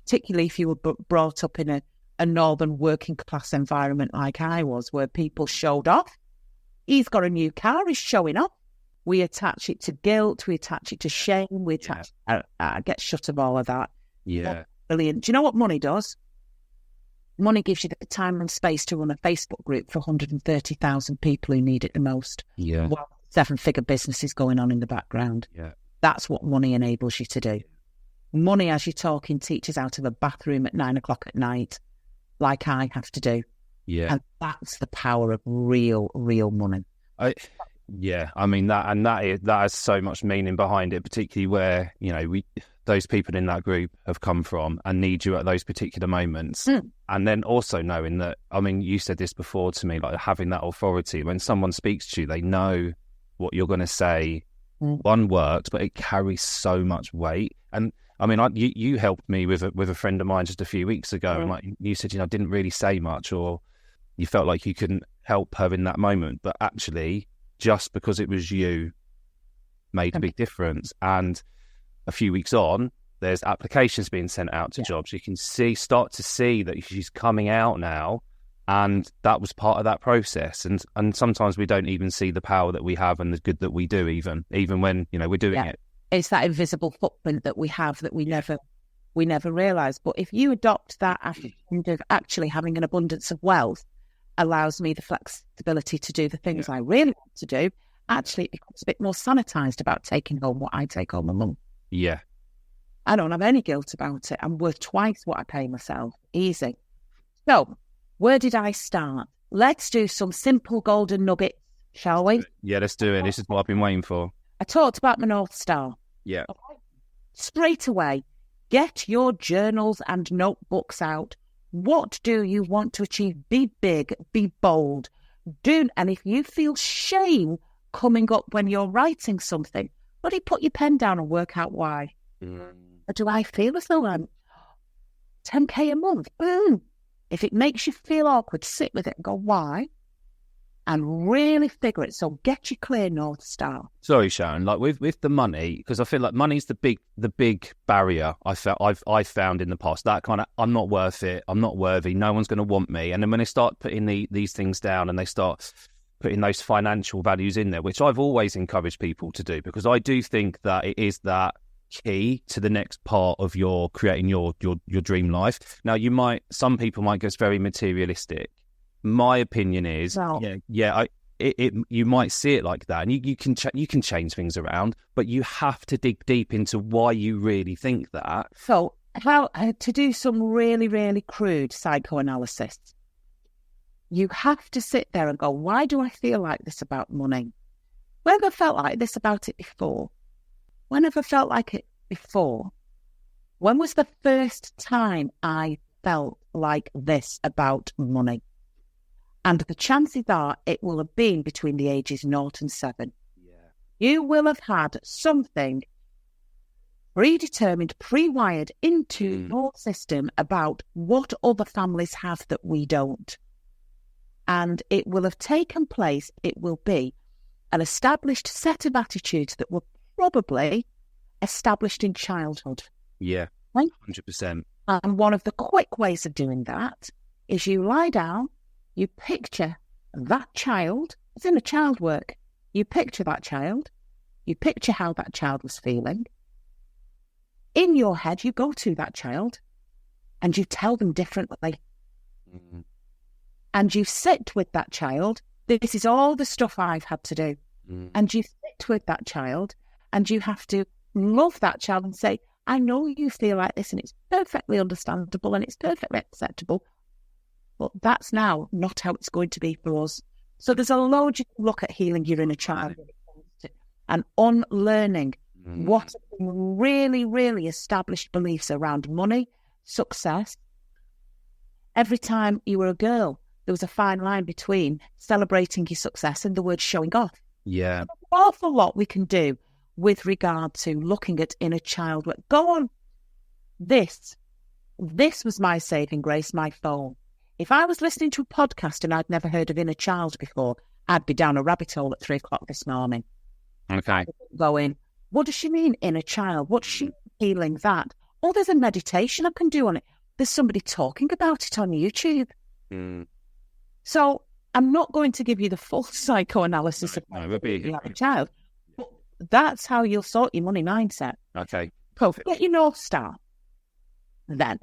S1: particularly if you were brought up in a northern working class environment like I was, where people showed off. He's got a new car, he's showing off. We attach it to guilt, we attach it to shame, we attach... I get shut of all of that.
S3: Yeah.
S1: Brilliant. Do you know what money does? Money gives you the time and space to run a Facebook group for 130,000 people who need it the most.
S3: Yeah.
S1: While 7-figure business is going on in the background.
S3: Yeah.
S1: That's what money enables you to do. Money, as you're talking, teaches out of a bathroom at 9 o'clock at night, like I have to do.
S3: Yeah.
S1: And that's the power of real money.
S3: I mean, that has so much meaning behind it, particularly where, those people in that group have come from and need you at those particular moments. And then also knowing that, I mean, you said this before to me, like having that authority. When someone speaks to you, they know what you're going to say. One works, but it carries so much weight. And I mean, you helped me with a friend of mine just a few weeks ago, and like you said, didn't really say much, or you felt like you couldn't help her in that moment, but actually, just because it was you, made a big difference. And a few weeks on, there's applications being sent out to jobs. You can start to see that she's coming out now And that was part of that process. And sometimes we don't even see the power that we have and the good that we do, even when, we're doing it.
S1: It's that invisible footprint that we have that we never realise. But if you adopt that attitude of actually having an abundance of wealth allows me the flexibility to do the things I really want to do, actually it becomes a bit more sanitised about taking home what I take home a month.
S3: Yeah.
S1: I don't have any guilt about it. I'm worth twice what I pay myself. Easy. So, where did I start? Let's do some simple golden nuggets, shall we?
S3: Yeah, let's do it. This is what I've been waiting for.
S1: I talked about my North Star.
S3: Yeah.
S1: Okay. Straight away, get your journals and notebooks out. What do you want to achieve? Be big, be bold. And if you feel shame coming up when you're writing something, bloody put your pen down and work out why. Or do I feel as though I'm 10k a month? Boom. If it makes you feel awkward, sit with it and go, why? And really figure it. So get your clear North Star.
S3: Sorry, Sharon. Like with the money, because I feel like money's the big barrier I've found in the past. That kind of, I'm not worth it. I'm not worthy. No one's going to want me. And then when they start putting these things down and they start putting those financial values in there, which I've always encouraged people to do, because I do think that it is that key to the next part of your creating your dream life. Now, some people might go, it's very materialistic. My opinion is, you might see it like that, and you can change things around, but you have to dig deep into why you really think that.
S1: So, how to do some really, really crude psychoanalysis, you have to sit there and go, why do I feel like this about money? When have I felt like this about it before? When have I felt like it before? When was the first time I felt like this about money? And the chances are it will have been between the ages 0 and 7.
S3: Yeah.
S1: You will have had something predetermined, pre-wired into your system about what other families have that we don't. And it will have taken place, it will be an established set of attitudes that were probably established in childhood.
S3: Yeah,
S1: right?
S3: 100%.
S1: And one of the quick ways of doing that is you lie down, you picture that child. It's in a child work. You picture that child. You picture how that child was feeling. In your head, you go to that child and you tell them differently.
S3: Mm-hmm.
S1: And you sit with that child. This is all the stuff I've had to do.
S3: Mm-hmm.
S1: And you sit with that child and you have to love that child and say, I know you feel like this and it's perfectly understandable and it's perfectly acceptable. But that's now not how it's going to be for us. So there's a logical look at healing your inner child and unlearning what have been really, really established beliefs around money, success. Every time you were a girl, there was a fine line between celebrating your success and the word showing off.
S3: Yeah.
S1: There's an awful lot we can do with regard to looking at inner child work. Go on. This was my saving grace, my phone. If I was listening to a podcast and I'd never heard of inner child before, I'd be down a rabbit hole at 3:00 this morning.
S3: Okay.
S1: Going, what does she mean, inner child? What's she feeling that? Oh, there's a meditation I can do on it. There's somebody talking about it on YouTube. So I'm not going to give you the full psychoanalysis of a child. But that's how you'll sort your money mindset.
S3: Okay.
S1: Perfect. Get your North Star. Then,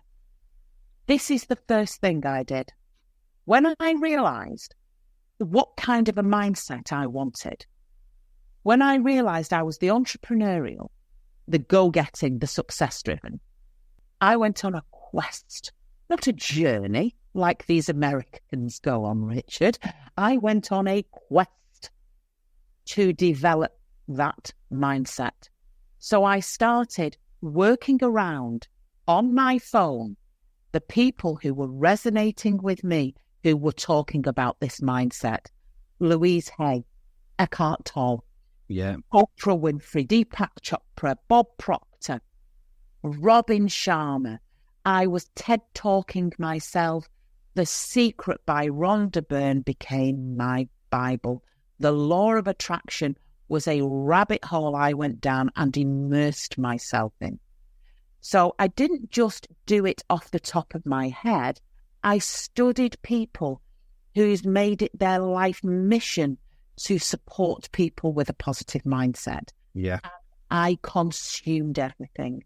S1: this is the first thing I did. When I realised what kind of a mindset I wanted, when I realised I was the entrepreneurial, the go-getting, the success-driven, I went on a quest, not a journey like these Americans go on, Richard. I went on a quest to develop that mindset. So I started working around on my phone the people who were resonating with me, who were talking about this mindset. Louise Hay, Eckhart Tolle, Oprah Winfrey, Deepak Chopra, Bob Proctor, Robin Sharma. I was TED Talking myself. The Secret by Rhonda Byrne became my Bible. The Law of Attraction was a rabbit hole I went down and immersed myself in. So I didn't just do it off the top of my head. I studied people who's made it their life mission to support people with a positive mindset.
S3: Yeah.
S1: I consumed everything.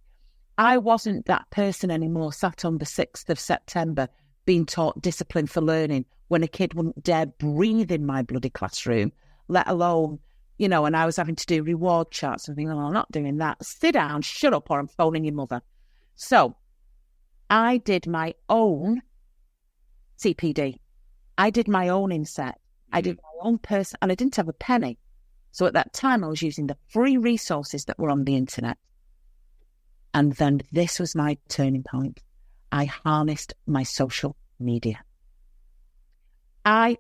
S1: I wasn't that person anymore sat on the 6th of September being taught discipline for learning when a kid wouldn't dare breathe in my bloody classroom, let alone, and I was having to do reward charts and thinking, oh, I'm not doing that. Sit down, shut up, or I'm phoning your mother. So I did my own CPD. I did my own inset. I did my own person, and I didn't have a penny. So at that time, I was using the free resources that were on the internet. And then this was my turning point. I harnessed my social media. Before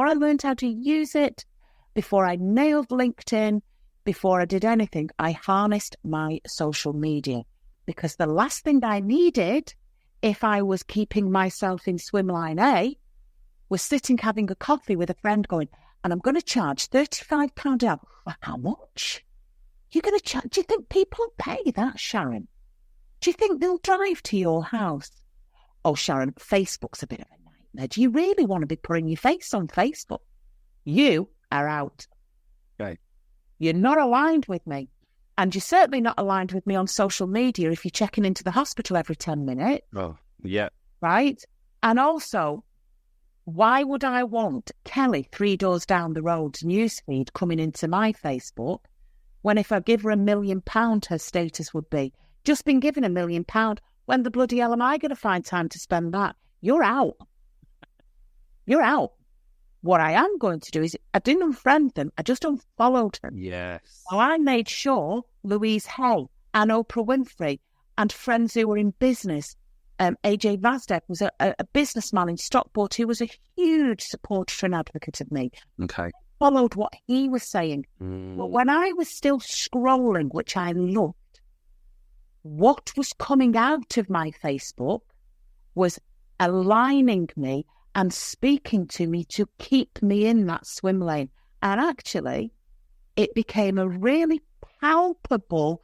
S1: I learned how to use it, before I nailed LinkedIn, before I did anything, I harnessed my social media. Because the last thing I needed, if I was keeping myself in swimline A, was sitting having a coffee with a friend going, and I'm going to charge £35 an hour. How much? You're going to charge? Do you think people pay that, Sharon? Do you think they'll drive to your house? Oh, Sharon, Facebook's a bit of a nightmare. Do you really want to be putting your face on Facebook? You are out.
S3: Okay.
S1: You're not aligned with me. And you're certainly not aligned with me on social media if you're checking into the hospital every 10 minutes.
S3: Oh, yeah.
S1: Right? And also, why would I want Kelly 3 doors down the road's newsfeed coming into my Facebook when if I give her £1 million, her status would be, just been given £1 million, when the bloody hell am I going to find time to spend that? You're out. You're out. What I am going to do is, I didn't unfriend them, I just unfollowed them.
S3: Yes.
S1: So I made sure Louise Hay and Oprah Winfrey and friends who were in business, AJ Vazdev was a businessman in Stockport who was a huge supporter and advocate of me.
S3: Okay.
S1: Followed what he was saying. But when I was still scrolling, which I loved, what was coming out of my Facebook was aligning me and speaking to me to keep me in that swim lane. And actually, it became a really palpable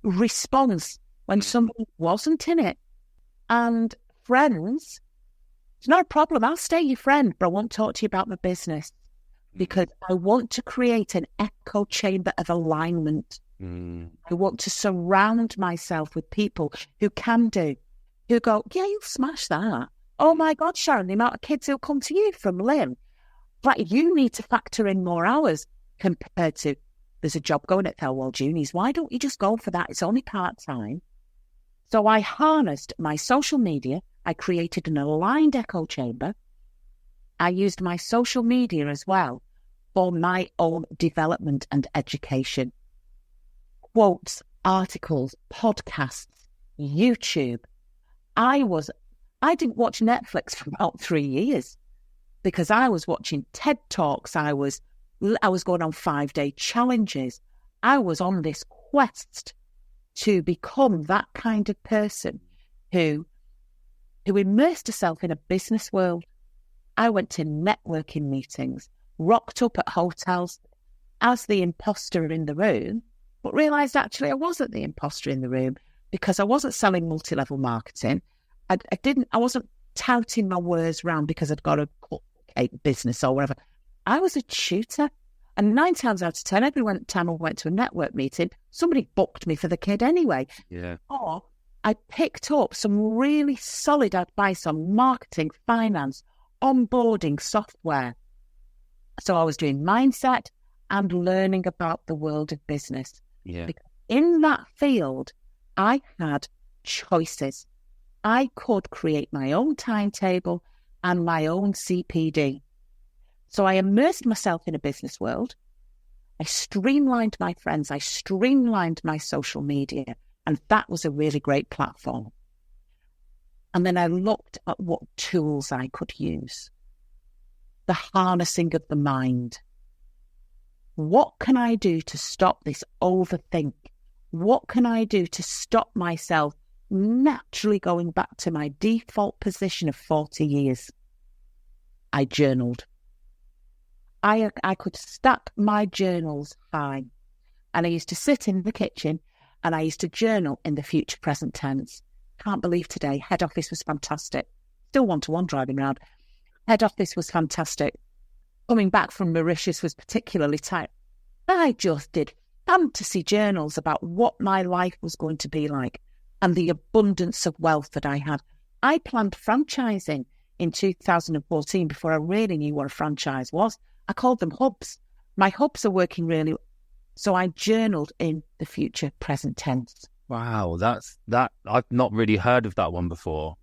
S1: response when somebody wasn't in it. And friends, it's not a problem. I'll stay your friend, but I won't talk to you about my business because I want to create an echo chamber of alignment. I want to surround myself with people who can do, who go, yeah, you'll smash that. Oh my God, Sharon, the amount of kids who'll come to you from Lynn. Like, you need to factor in more hours compared to, there's a job going at Thelwall Unis. Why don't you just go for that? It's only part-time. So I harnessed my social media. I created an aligned echo chamber. I used my social media as well for my own development and education. Quotes, articles, podcasts, YouTube. I didn't watch Netflix for about 3 years because I was watching TED Talks. I was going on 5-day challenges. I was on this quest to become that kind of person who immersed herself in a business world. I went to networking meetings, rocked up at hotels as the imposter in the room, but realised actually I wasn't the imposter in the room because I wasn't selling multi-level marketing. I wasn't touting my words around because I'd got a cupcake business or whatever. I was a tutor. And 9 times out of 10, every time I went to a network meeting, somebody booked me for the kid anyway.
S3: Yeah.
S1: Or I picked up some really solid advice on marketing, finance, onboarding, software. So I was doing mindset and learning about the world of business.
S3: Yeah.
S1: Because in that field, I had choices. I could create my own timetable and my own CPD. So I immersed myself in a business world. I streamlined my friends. I streamlined my social media. And that was a really great platform. And then I looked at what tools I could use. The harnessing of the mind. What can I do to stop this overthink? What can I do to stop myself naturally going back to my default position of 40 years? I journaled. I could stack my journals high. And I used to sit in the kitchen and I used to journal in the future present tense. Can't believe today, head office was fantastic. still one-to-one driving around. Head office was fantastic. Coming back from Mauritius was particularly tight. I just did fantasy journals about what my life was going to be like and the abundance of wealth that I had. I planned franchising in 2014 before I really knew what a franchise was. I called them hubs. My hubs are working really well. So I journaled in the future present tense.
S3: Wow, that I've not really heard of that one before.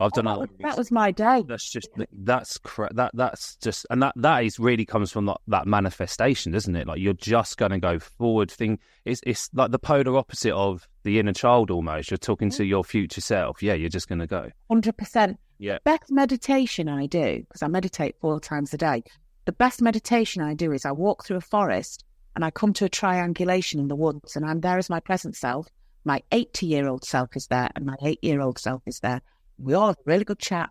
S3: I've done
S1: that was my day.
S3: That's just that's just, and that is really comes from that manifestation, doesn't it? Like you're just going to go forward. It's like the polar opposite of the inner child almost. You're talking to your future self. Yeah, you're just going to go
S1: 100%.
S3: Yeah.
S1: Best meditation I do, because I meditate 4 times a day. The best meditation I do is I walk through a forest and I come to a triangulation in the woods, and I'm there as my present self. My 80-year-old self is there, and my 8-year-old self is there. We all have a really good chat.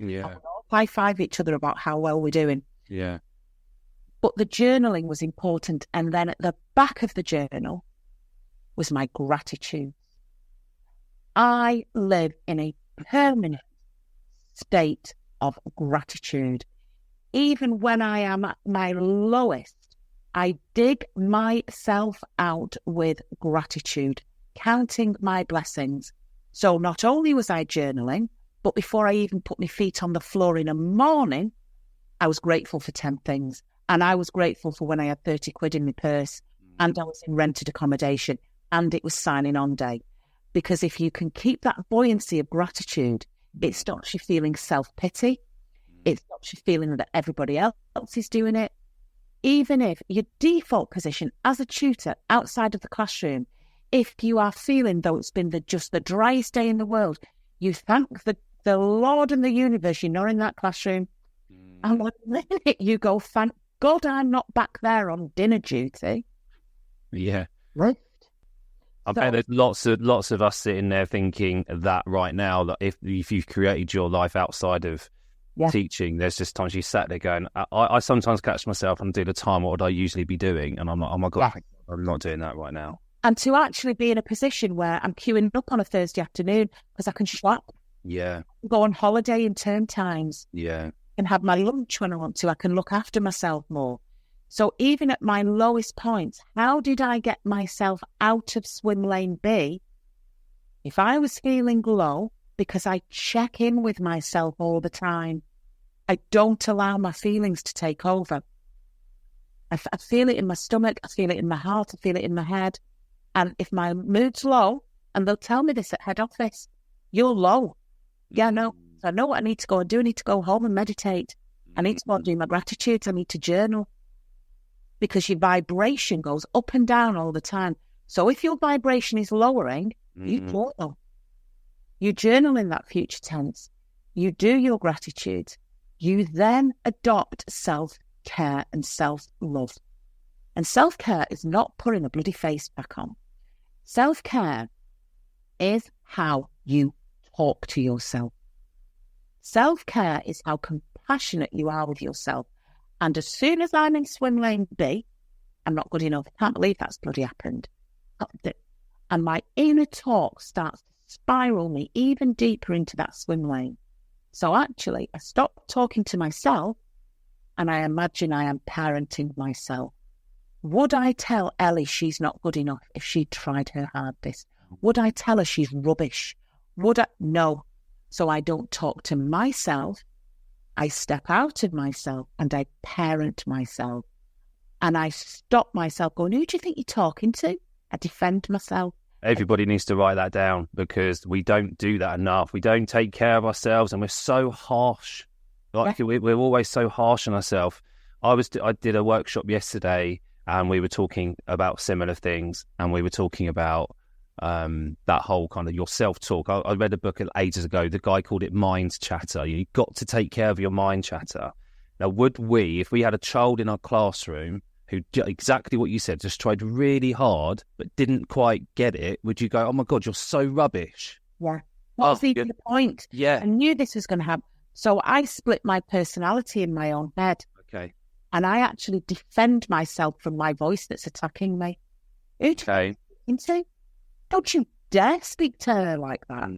S3: Yeah.
S1: And we all high-five each other about how well we're doing.
S3: Yeah.
S1: But the journaling was important. And then at the back of the journal was my gratitude. I live in a permanent state of gratitude. Even when I am at my lowest, I dig myself out with gratitude, counting my blessings. So not only was I journaling, but before I even put my feet on the floor in a morning, I was grateful for 10 things. And I was grateful for when I had 30 quid in my purse and I was in rented accommodation and it was signing on day. Because if you can keep that buoyancy of gratitude, it stops you feeling self-pity. It stops you feeling that everybody else is doing it. Even if your default position as a tutor outside of the classroom, if you are feeling though it's been just the driest day in the world, you thank the Lord and the universe you're not in that classroom. And one minute you go, thank God I'm not back there on dinner duty.
S3: Yeah.
S1: Right.
S3: I bet there's lots of us sitting there thinking that right now, that if you've created your life outside of teaching, there's just times you sat there going, I sometimes catch myself and do the time, what would I usually be doing? And I'm like, oh my God, I'm not doing that right now.
S1: And to actually be in a position where I'm queuing up on a Thursday afternoon because I can shop.
S3: Yeah.
S1: Go on holiday in term times.
S3: Yeah.
S1: And have my lunch when I want to. I can look after myself more. So even at my lowest points, how did I get myself out of swim lane B if I was feeling low? Because I check in with myself all the time. I don't allow my feelings to take over. I feel it in my stomach. I feel it in my heart. I feel it in my head. And if my mood's low, and they'll tell me this at head office, you're low. Yeah, no. So I know what I need to go and do. I need to go home and meditate. I need to go and do my gratitude. I need to journal. Because your vibration goes up and down all the time. So if your vibration is lowering, you journal. You journal in that future tense. You do your gratitude. You then adopt self-care and self-love. And self-care is not putting a bloody face back on. Self-care is how you talk to yourself. Self-care is how compassionate you are with yourself. And as soon as I'm in swim lane B, I'm not good enough. I can't believe that's bloody happened. And my inner talk starts to spiral me even deeper into that swim lane. So actually, I stop talking to myself and I imagine I am parenting myself. Would I tell Ellie she's not good enough if she tried her hardest? Would I tell her she's rubbish? Would I? No. So I don't talk to myself. I step out of myself and I parent myself. And I stop myself going, who do you think you're talking to? I defend myself.
S3: Everybody needs to write that down because we don't do that enough. We don't take care of ourselves and we're so harsh. Like we're always so harsh on ourselves. I did a workshop yesterday and we were talking about similar things and we were talking about that whole kind of your self-talk. I read a book ages ago. The guy called it mind chatter. You've got to take care of your mind chatter. Now, would we, if we had a child in our classroom who did exactly what you said, just tried really hard but didn't quite get it, would you go, oh my God, you're so rubbish?
S1: Yeah. What was even the point?
S3: Yeah.
S1: I knew this was going to happen. So I split my personality in my own head.
S3: Okay.
S1: And I actually defend myself from my voice that's attacking me. Who do you into? Don't you dare speak to her like that.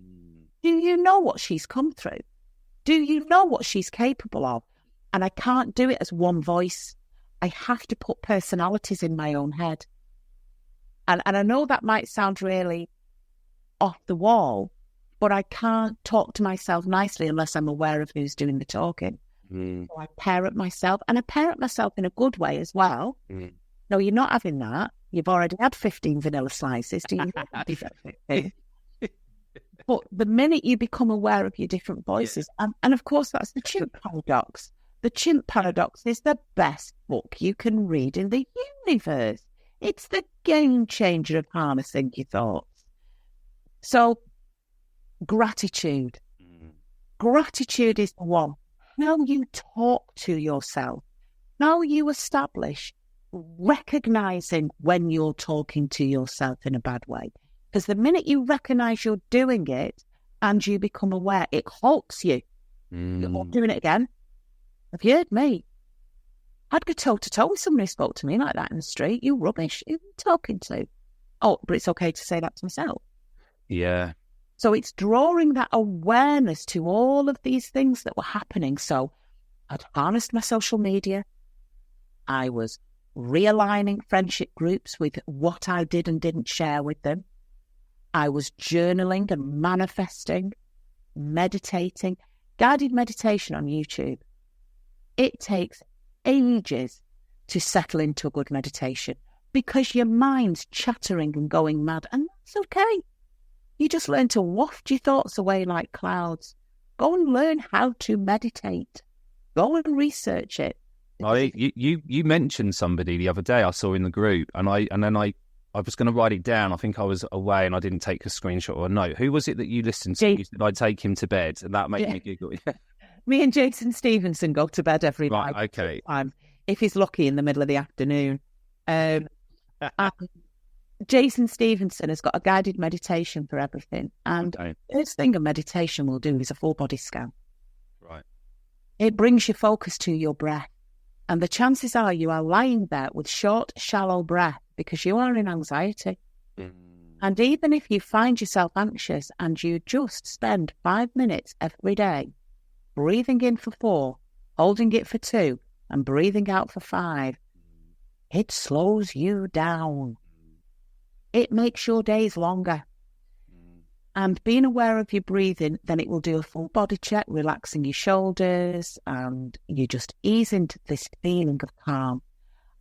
S1: Do you know what she's come through? Do you know what she's capable of? And I can't do it as one voice. I have to put personalities in my own head. And I know that might sound really off the wall, but I can't talk to myself nicely unless I'm aware of who's doing the talking. So I parent myself, and I parent myself in a good way as well. No, you're not having that. You've already had 15 vanilla slices. Do you? But the minute you become aware of your different voices, and of course that's the chimp paradox. The Chimp Paradox is the best book you can read in the universe. It's the game changer of harnessing your thoughts. So, gratitude. Gratitude is the one. How you talk to yourself. How you establish recognizing when you're talking to yourself in a bad way. Because the minute you recognize you're doing it and you become aware, it halts you. You're not doing it again. Have you heard me? I'd go toe-to-toe with somebody who spoke to me like that in the street. You rubbish. Who are you talking to? Oh, but it's okay to say that to myself.
S3: Yeah.
S1: So it's drawing that awareness to all of these things that were happening. So I'd harnessed my social media. I was realigning friendship groups with what I did and didn't share with them. I was journaling and manifesting, meditating, guided meditation on YouTube. It takes ages to settle into a good meditation because your mind's chattering and going mad, and that's okay. You just learn to waft your thoughts away like clouds. Go and learn how to meditate. Go and research it.
S3: You mentioned somebody the other day I saw in the group, and then I was going to write it down. I think I was away and I didn't take a screenshot or a note. Who was it that you listened to? You said I'd take him to bed, and that made me giggle.
S1: Me and Jason Stevenson go to bed every night.
S3: Right, okay.
S1: If he's lucky in the middle of the afternoon. Jason Stevenson has got a guided meditation for everything. And the first thing a meditation will do is a full body scan.
S3: Right.
S1: It brings your focus to your breath. And the chances are you are lying there with short, shallow breath because you are in anxiety. And even if you find yourself anxious and you just spend 5 minutes every day breathing in for 4, holding it for 2, and breathing out for 5, it slows you down. It makes your days longer. And being aware of your breathing, then it will do a full body check, relaxing your shoulders, and you just ease into this feeling of calm.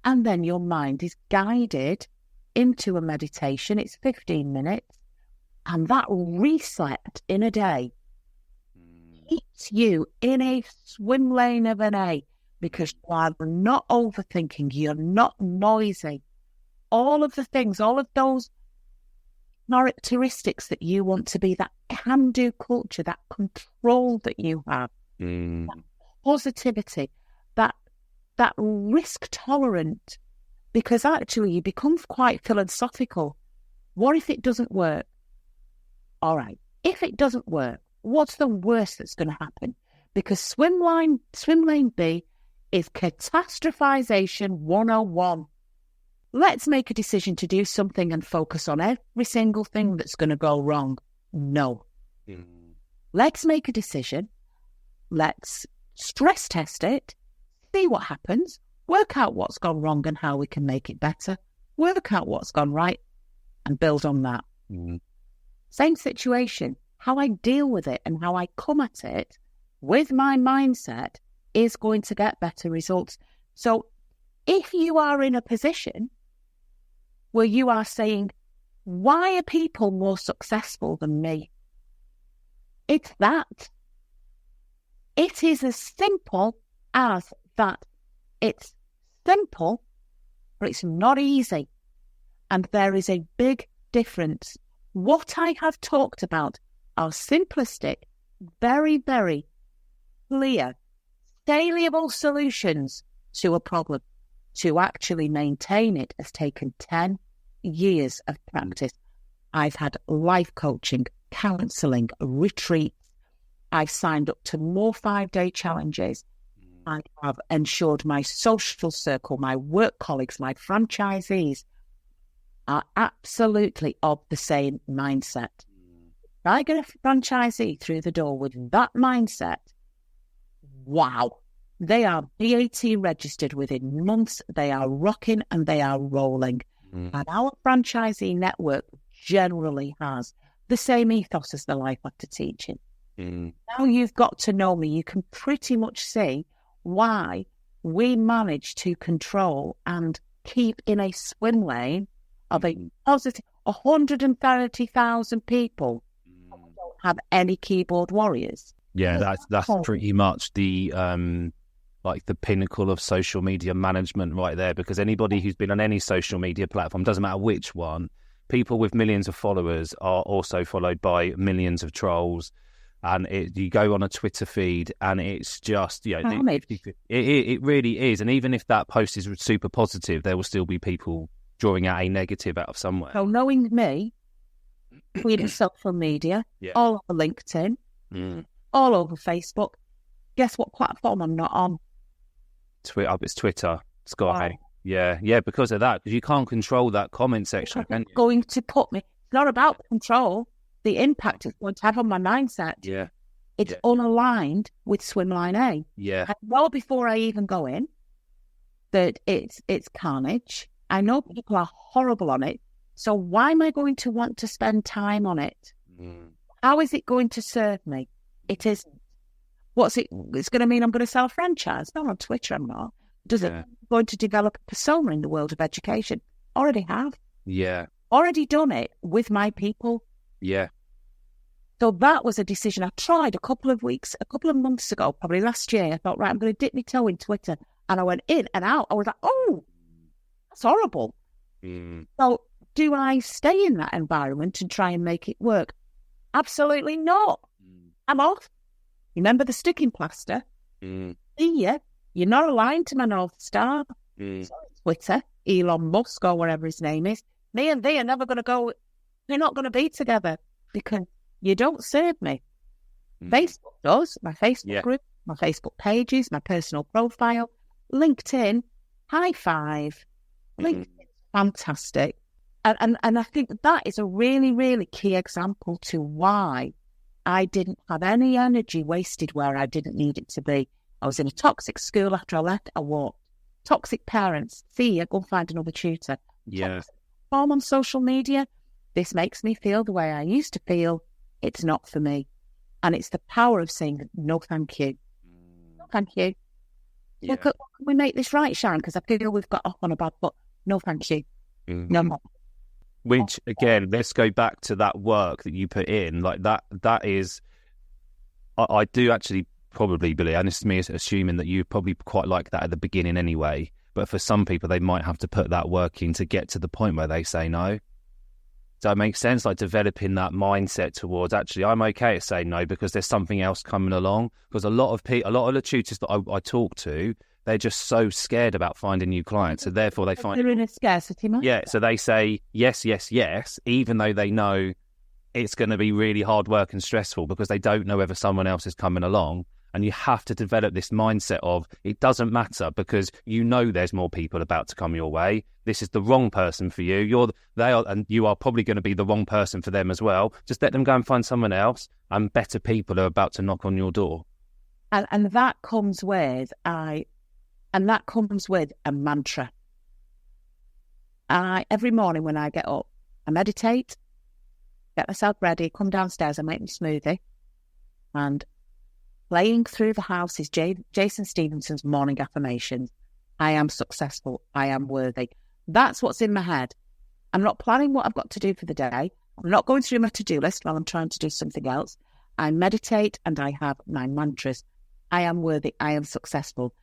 S1: And then your mind is guided into a meditation. It's 15 minutes. And that reset in a day keeps you in a swim lane of an A, because you are not overthinking, you're not noisy. All of the things, all of those characteristics that you want to be, that can-do culture, that control that you have, that positivity, that risk tolerant, because actually you become quite philosophical. What if it doesn't work? All right, if it doesn't work, what's the worst that's going to happen? Because swim lane B is catastrophization 101. Let's make a decision to do something and focus on every single thing that's going to go wrong. No. Let's make a decision. Let's stress test it, see what happens, work out what's gone wrong and how we can make it better, work out what's gone right, and build on that. Same situation. How I deal with it and how I come at it with my mindset is going to get better results. So if you are in a position where you are saying, why are people more successful than me? It's that. It is as simple as that. It's simple, but it's not easy. And there is a big difference. What I have talked about are simplistic, very, very clear, scalable solutions to a problem. To actually maintain it has taken 10 years of practice. I've had life coaching, counselling, retreats. I've signed up to more 5-day challenges. I have ensured my social circle, my work colleagues, my franchisees are absolutely of the same mindset. If I get a franchisee through the door with that mindset, wow, they are VAT registered within months. They are rocking and they are rolling. And our franchisee network generally has the same ethos as the Life After Teaching. Now you've got to know me, you can pretty much see why we manage to control and keep in a swim lane of a positive 130,000 people who don't have any keyboard warriors.
S3: Yeah, that's pretty much the like the pinnacle of social media management right there, because anybody who's been on any social media platform, doesn't matter which one, people with millions of followers are also followed by millions of trolls. And you go on a Twitter feed and it's just, it really is. And even if that post is super positive, there will still be people drawing out a negative out of somewhere.
S1: So knowing me, tweeting social media, all over LinkedIn, all over Facebook, guess what platform I'm not on?
S3: It's Twitter, Sky. Wow. Yeah, because of that. Because you can't control that comment section, can you?
S1: Going to put me, it's not about control. The impact it's going to have on my mindset.
S3: Yeah.
S1: It's unaligned with Swimline A.
S3: Yeah.
S1: I know before I even go in that it's carnage. I know people are horrible on it. So why am I going to want to spend time on it? How is it going to serve me? It isn't. What's it? It's going to mean I'm going to sell a franchise. No, on Twitter I'm not. Does it going to develop a persona in the world of education? Already have.
S3: Yeah.
S1: Already done it with my people.
S3: Yeah.
S1: So that was a decision I tried a couple of months ago, probably last year. I thought, right, I'm going to dip my toe in Twitter. And I went in and out. I was like, oh, that's horrible. So do I stay in that environment and try and make it work? Absolutely not. I'm off. Remember the sticking plaster? See ya. You're not aligned to my North Star. Sorry, Twitter, Elon Musk or whatever his name is. Me and thee are never going to go. They're not going to be together because you don't serve me. Facebook does. My Facebook group, my Facebook pages, my personal profile, LinkedIn, high five. LinkedIn, fantastic. And I think that is a really, really key example to why I didn't have any energy wasted where I didn't need it to be. I was in a toxic school after I left. I walked. Toxic parents. See ya, go find another tutor.
S3: Yeah.
S1: Form on social media. This makes me feel the way I used to feel. It's not for me. And it's the power of saying, no, thank you. No, thank you.
S3: Yeah.
S1: Look, can we make this right, Sharon? Because I feel we've got off on a bad foot. No, thank you. No.
S3: Which, again, let's go back to that work that you put in. Like that is, I do actually probably believe, and this is me assuming that you probably quite like that at the beginning anyway. But for some people, they might have to put that work in to get to the point where they say no. Does that make sense? Like developing that mindset towards, actually, I'm okay at saying no because there's something else coming along. Because a lot of the tutors that I talk to, they're just so scared about finding new clients. So therefore they find...
S1: They're in a scarcity mindset.
S3: Yeah, so they say yes, yes, yes, even though they know it's going to be really hard work and stressful because they don't know whether someone else is coming along. And you have to develop this mindset of it doesn't matter because you know there's more people about to come your way. This is the wrong person for you. And you are probably going to be the wrong person for them as well. Just let them go and find someone else, and better people are about to knock on your door.
S1: And that comes with a mantra. Every morning when I get up, I meditate, get myself ready, come downstairs, I make my smoothie, and playing through the house is Jason Stevenson's morning affirmations. I am successful. I am worthy. That's what's in my head. I'm not planning what I've got to do for the day. I'm not going through my to-do list while I'm trying to do something else. I meditate and I have my mantras. I am worthy. I am successful.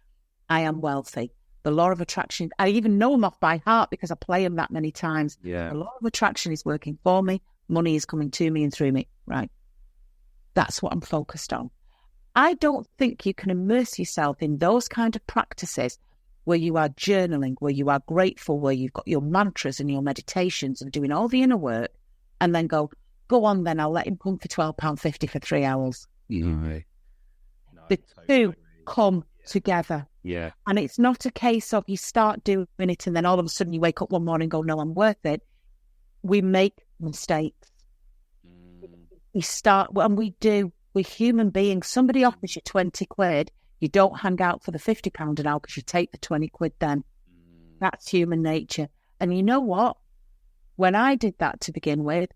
S1: I am wealthy. The law of attraction, I even know them off by heart because I play them that many times.
S3: Yeah.
S1: The law of attraction is working for me. Money is coming to me and through me. Right. That's what I'm focused on. I don't think you can immerse yourself in those kind of practices where you are journaling, where you are grateful, where you've got your mantras and your meditations and doing all the inner work, and then go on then, I'll let him come for £12.50 for 3 hours.
S3: No,
S1: the two come together.
S3: Yeah.
S1: And it's not a case of you start doing it and then all of a sudden you wake up one morning and go, no, I'm worth it. We make mistakes. We start, and we do. We're human beings. Somebody offers you 20 quid. You don't hang out for the £50 an hour because you take the 20 quid then. That's human nature. And you know what? When I did that to begin with,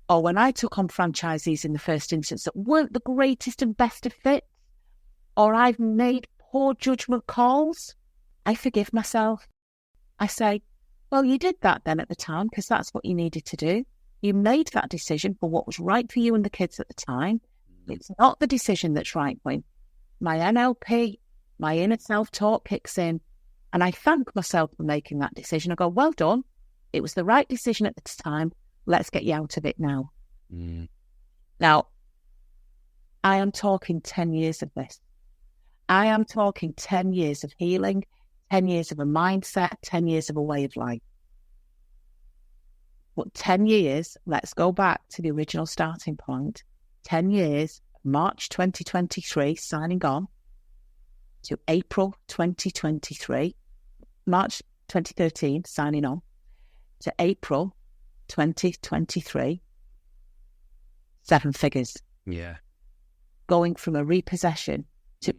S1: or when I took on franchisees in the first instance that weren't the greatest and best of fits, or I've made poor judgment calls, I forgive myself. I say, well, you did that then at the time because that's what you needed to do. You made that decision for what was right for you and the kids at the time. It's not the decision that's right for you. My NLP, my inner self-talk kicks in, and I thank myself for making that decision. I go, well done. It was the right decision at the time. Let's get you out of it now. Now, I am talking 10 years of this. I am talking 10 years of healing, 10 years of a mindset, 10 years of a way of life. But 10 years, let's go back to the original starting point. 10 years, March 2023, signing on, to April 2023, March 2013, signing on, to April 2023, 7 figures.
S3: Yeah.
S1: Going from a repossession to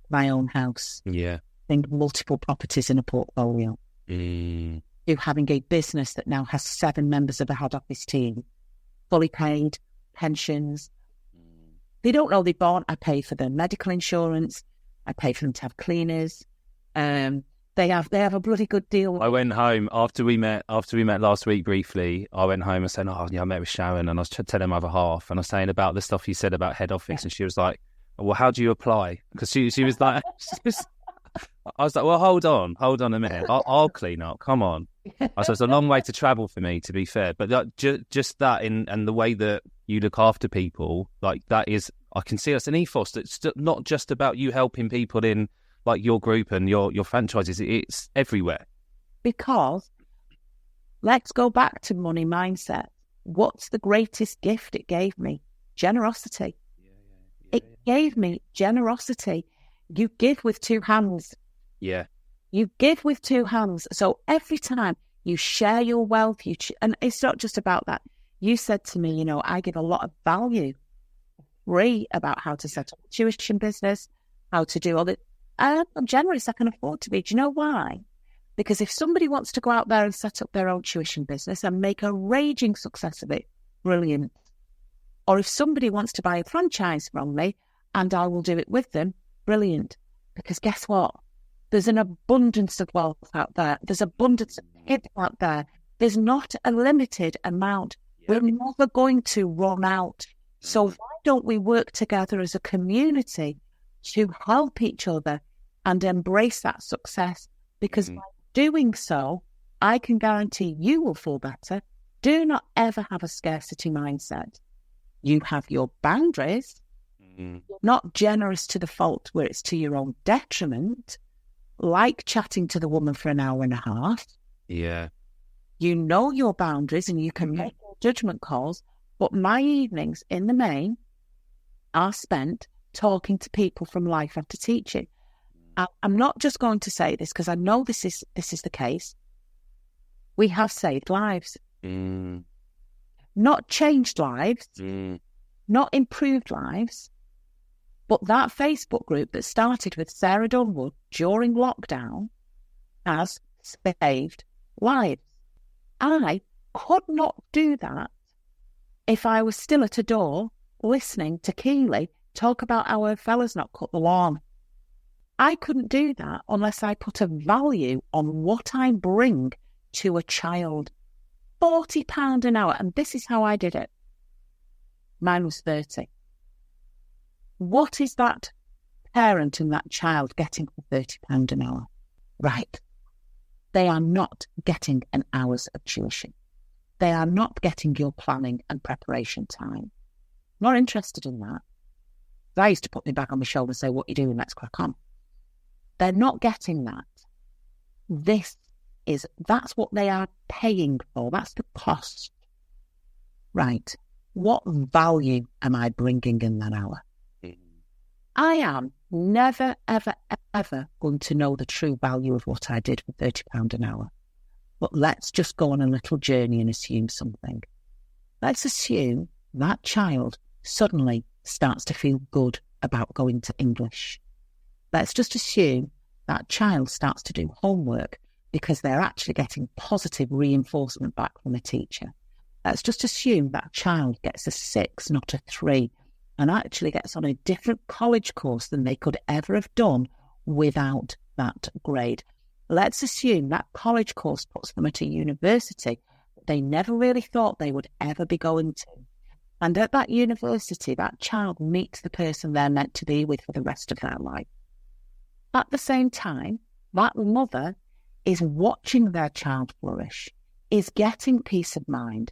S1: my own house.
S3: Yeah.
S1: Having multiple properties in a portfolio. To having a business that now has 7 members of a head office team, fully paid, pensions. They don't know they're born. I pay for their medical insurance. I pay for them to have cleaners. They have a bloody good deal.
S3: I went home after we met last week briefly. I went home and said, I met with Sharon, and I was telling my other half, and I was saying about the stuff you said about head office, and she was like, well, how do you apply? Because she was like, I was like, well, hold on a minute. I'll clean up. Come on. I said, it's a long way to travel for me, to be fair. But just that and the way that you look after people, like that is, I can see it's an ethos that's not just about you helping people in like your group and your franchises. It's everywhere. Because
S1: let's go back to money mindset. What's the greatest gift it gave me? Generosity. It gave me generosity. You give with 2 hands.
S3: Yeah.
S1: You give with 2 hands. So every time you share your wealth, and it's not just about that. You said to me, I give a lot of value free about how to set up a tuition business, how to do all that. I'm generous. I can afford to be. Do you know why? Because if somebody wants to go out there and set up their own tuition business and make a raging success of it, brilliant. Or if somebody wants to buy a franchise from me and I will do it with them, brilliant. Because guess what? There's an abundance of wealth out there. There's abundance of kids out there. There's not a limited amount. We're never going to run out. So why don't we work together as a community to help each other and embrace that success? Because by doing so, I can guarantee you will feel better. Do not ever have a scarcity mindset. You have your boundaries. You're not generous to the fault where it's to your own detriment, like chatting to the woman for an hour and a half.
S3: Yeah.
S1: You know your boundaries and you can make judgment calls, but my evenings in the main are spent talking to people from life after teaching. I'm not just going to say this because I know this is the case. We have saved lives. Not changed lives, not improved lives, but that Facebook group that started with Sarah Dunwood during lockdown has saved lives. I could not do that if I was still at a door listening to Cawley talk about how her fella's not cut the lawn. I couldn't do that unless I put a value on what I bring to a child. £40 an hour, and this is how I did it. Mine was 30. What is that parent and that child getting for £30 an hour? Right. They are not getting an hour's of tuition. They are not getting your planning and preparation time. Not interested in that. I used to put me back on my shoulder and say, what are you doing? Let's crack on. They're not getting that. That's what they are paying for. That's the cost. Right. What value am I bringing in that hour? I am never, ever, ever going to know the true value of what I did for £30 an hour. But let's just go on a little journey and assume something. Let's assume that child suddenly starts to feel good about going to English. let's just assume that child starts to do homework because they're actually getting positive reinforcement back from a teacher. Let's just assume that child gets a 6, not a 3, and actually gets on a different college course than they could ever have done without that grade. Let's assume that college course puts them at a university that they never really thought they would ever be going to. And at that university, that child meets the person they're meant to be with for the rest of their life. At the same time, that mother is watching their child flourish, is getting peace of mind,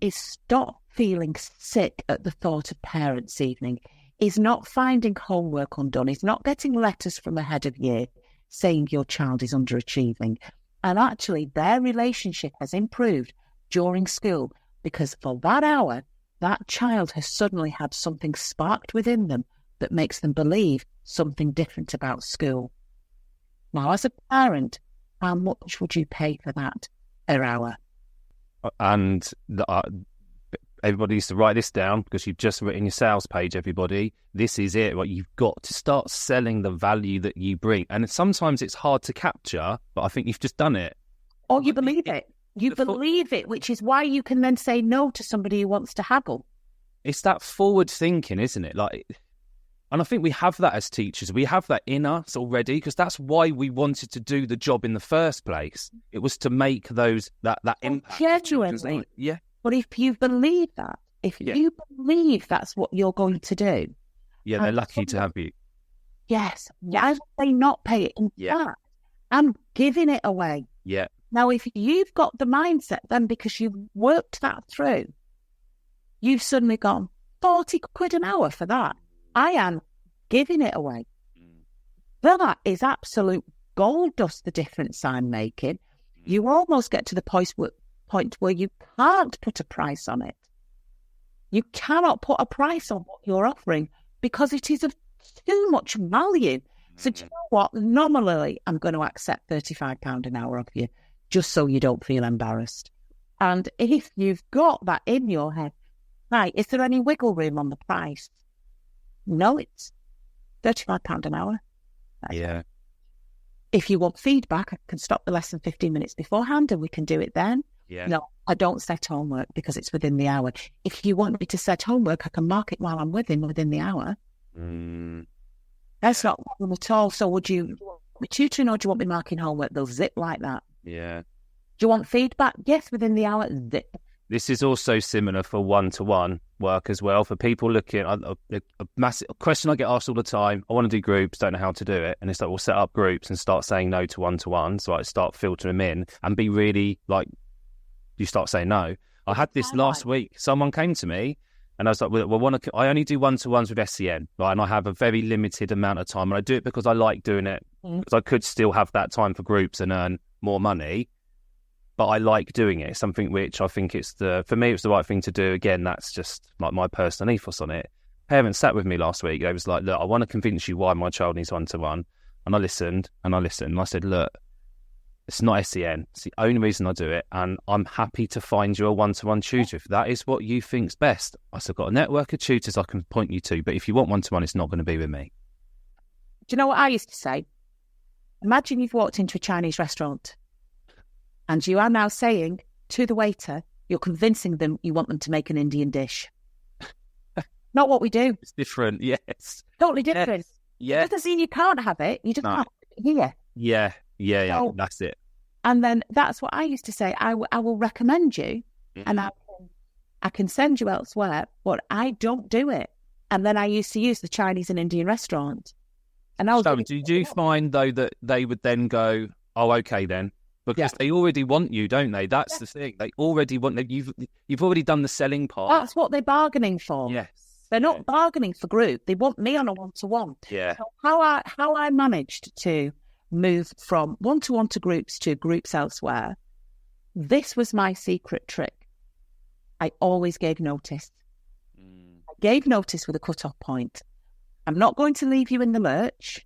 S1: is stop feeling sick at the thought of parents' evening, is not finding homework undone, is not getting letters from a head of year saying your child is underachieving. And actually, their relationship has improved during school because for that hour, that child has suddenly had something sparked within them that makes them believe something different about school. Now, as a parent, how much would you pay for that per hour?
S3: And everybody needs to write this down because you've just written your sales page, everybody. This is it. Right? You've got to start selling the value that you bring. And sometimes it's hard to capture, but I think you've just done it.
S1: Or you believe it. You believe it, which is why you can then say no to somebody who wants to haggle.
S3: It's that forward thinking, isn't it? And I think we have that as teachers. We have that in us already because that's why we wanted to do the job in the first place. It was to make that impact.
S1: Genuinely.
S3: Yeah.
S1: But if you believe that, you believe that's what you're going to do.
S3: Yeah, they're lucky to have you.
S1: Yes. Why would they not pay it? In fact, I'm giving it away.
S3: Yeah.
S1: Now, if you've got the mindset then because you've worked that through, you've suddenly gone 40 quid an hour for that. I am giving it away. That is absolute gold dust, the difference I'm making. You almost get to the point where you can't put a price on it. You cannot put a price on what you're offering because it is of too much value. So do you know what? Nominally, I'm going to accept £35 an hour of you just so you don't feel embarrassed. And if you've got that in your head, right, is there any wiggle room on the price? No, it's £35 an hour.
S3: Yeah.
S1: If you want feedback, I can stop the lesson 15 minutes beforehand and we can do it then.
S3: Yeah.
S1: No, I don't set homework because it's within the hour. If you want me to set homework, I can mark it while I'm with him within the hour. That's not a problem at all. So would you want me tutoring or do you want me marking homework? They'll zip like that.
S3: Yeah.
S1: Do you want feedback? Yes, within the hour, zip.
S3: This is also similar for one-to-one work as well. For people looking, a massive question I get asked all the time, I want to do groups, don't know how to do it. And it's like, we'll set up groups and start saying no to one-to-one. So I start filtering them in and be really like, you start saying no. I had this last week. Someone came to me and I was like, I only do one-to-ones with SEN, right? And I have a very limited amount of time. And I do it because I like doing it, because I could still have that time for groups and earn more money. But I like doing it. It's something which I think for me, it's the right thing to do. Again, that's just like my personal ethos on it. Parents sat with me last week. They was like, look, I want to convince you why my child needs one-to-one. And I listened. And I said, look, it's not SEN. It's the only reason I do it. And I'm happy to find you a one-to-one tutor if that is what you think's best. I said, I've got a network of tutors I can point you to. But if you want one-to-one, it's not going to be with me.
S1: Do you know what I used to say? Imagine you've walked into a Chinese restaurant and you are now saying to the waiter, you're convincing them you want them to make an Indian dish. Not what we do.
S3: It's different, yes.
S1: Totally different.
S3: Yeah.
S1: It doesn't mean you can't have it. You just can't have it here.
S3: Yeah,
S1: So,
S3: that's it.
S1: And then that's what I used to say. I will recommend you and I can send you elsewhere, but I don't do it. And then I used to use the Chinese and Indian restaurant. And I was
S3: So do you find, though, that they would then go, oh, okay, then? Because they already want you, don't they? That's the thing. They already want you. You've already done the selling part.
S1: That's what they're bargaining for.
S3: Yes.
S1: They're not bargaining for group. They want me on a one-to-one.
S3: Yeah.
S1: So how I managed to move from one-to-one to groups elsewhere, this was my secret trick. I always gave notice. I gave notice with a cut-off point. I'm not going to leave you in the lurch,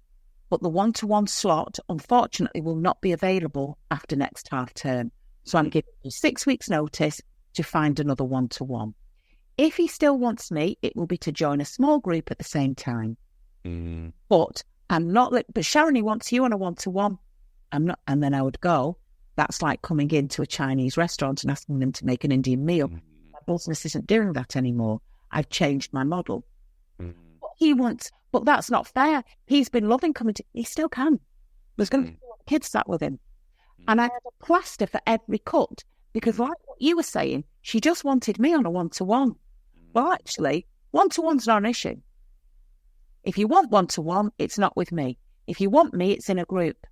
S1: but the one-to-one slot, unfortunately, will not be available after next half term. So I'm giving you 6 weeks' notice to find another one-to-one. If he still wants me, it will be to join a small group at the same time. But I'm not, but Sharon, he wants you on a one-to-one. I'm not, and then I would go, that's like coming into a Chinese restaurant and asking them to make an Indian meal. My business isn't doing that anymore. I've changed my model. But he wants, but that's not fair. He's been loving coming to, he still can. There's going to be kids sat with him. And I had a plaster for every cut because like what you were saying, she just wanted me on a one-to-one. Well, actually, one-to-one's not an issue. If you want one-to-one, it's not with me. If you want me, it's in a group.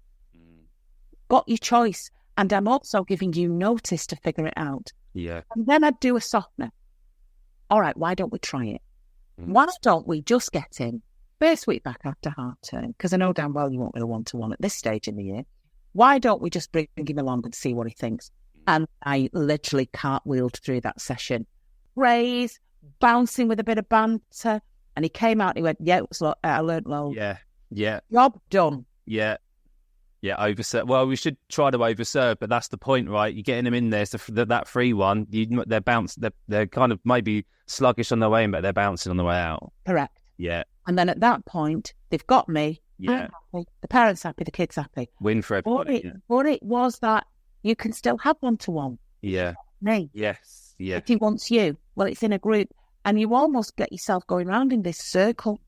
S1: Got your choice. And I'm also giving you notice to figure it out.
S3: Yeah.
S1: And then I'd do a softener. All right, why don't we try it? Why don't we just get in first week back after half term? Because I know damn well you won't go one-to-one at this stage in the year. Why don't we just bring him along and see what he thinks? And I literally cartwheeled through that session. Praise, bouncing with a bit of banter. And he came out and he went, yeah, it was I learned loads.
S3: Yeah. Yeah.
S1: Job done.
S3: Yeah. Yeah, overserve. Well, we should try to overserve, but that's the point, right? You're getting them in there, so that free one, they're kind of maybe sluggish on their way in, but they're bouncing on the way out.
S1: Correct.
S3: Yeah.
S1: And then at that point, they've got me.
S3: Yeah.
S1: I'm happy. The parents happy, the kids happy.
S3: Win for everybody.
S1: But it was that you can still have one-to-one.
S3: Yeah.
S1: Me.
S3: Yes. Yeah.
S1: If he wants you, well, it's in a group. And you almost get yourself going round in this circle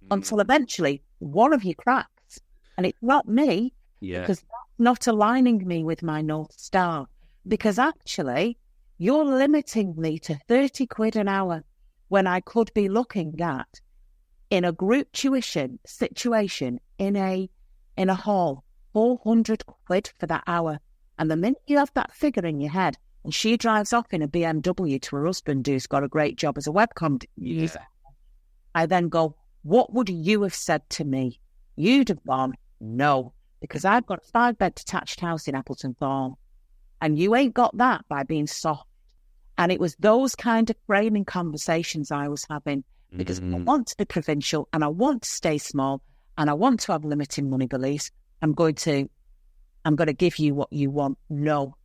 S1: until eventually one of you cracks. And it's not me.
S3: Yeah.
S1: Because that's not aligning me with my North Star. Because actually, you're limiting me to 30 quid an hour when I could be looking at in a group tuition situation in a hall, 400 quid for that hour. And the minute you have that figure in your head and she drives off in a BMW to her husband who's got a great job as a webcam user, I then go, what would you have said to me? You'd have gone, no. Because I've got a 5-bed detached house in Appleton Thorne, and you ain't got that by being soft. And it was those kind of framing conversations I was having because I want to be provincial and I want to stay small and I want to have limiting money beliefs. I'm going to give you what you want. No,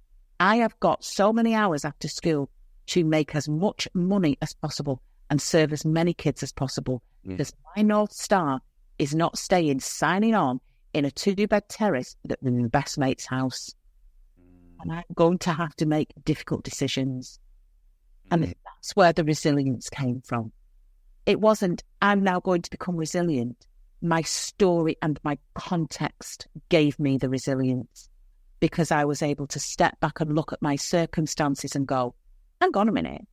S1: I have got so many hours after school to make as much money as possible and serve as many kids as possible because my North Star is not signing on in a 2-bed terrace at my best mate's house. And I'm going to have to make difficult decisions. And that's where the resilience came from. It wasn't, I'm now going to become resilient. My story and my context gave me the resilience because I was able to step back and look at my circumstances and go, hang on a minute.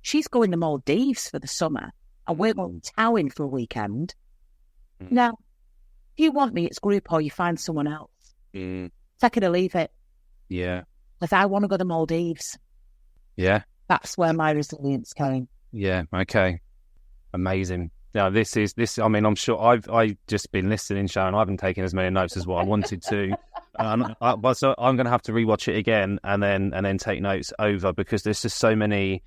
S1: She's going to Maldives for the summer and we're going to Towing for a weekend. Now, if you want me, it's group or you find someone else. Take it or leave it.
S3: Yeah.
S1: Because I want to go to Maldives.
S3: Yeah.
S1: That's where my resilience came.
S3: Yeah. Okay. Amazing. Now, this. I mean, I'm sure I've just been listening, Sharon. I haven't taken as many notes as what I wanted to. So I'm going to have to rewatch it again and then take notes over because there's just so many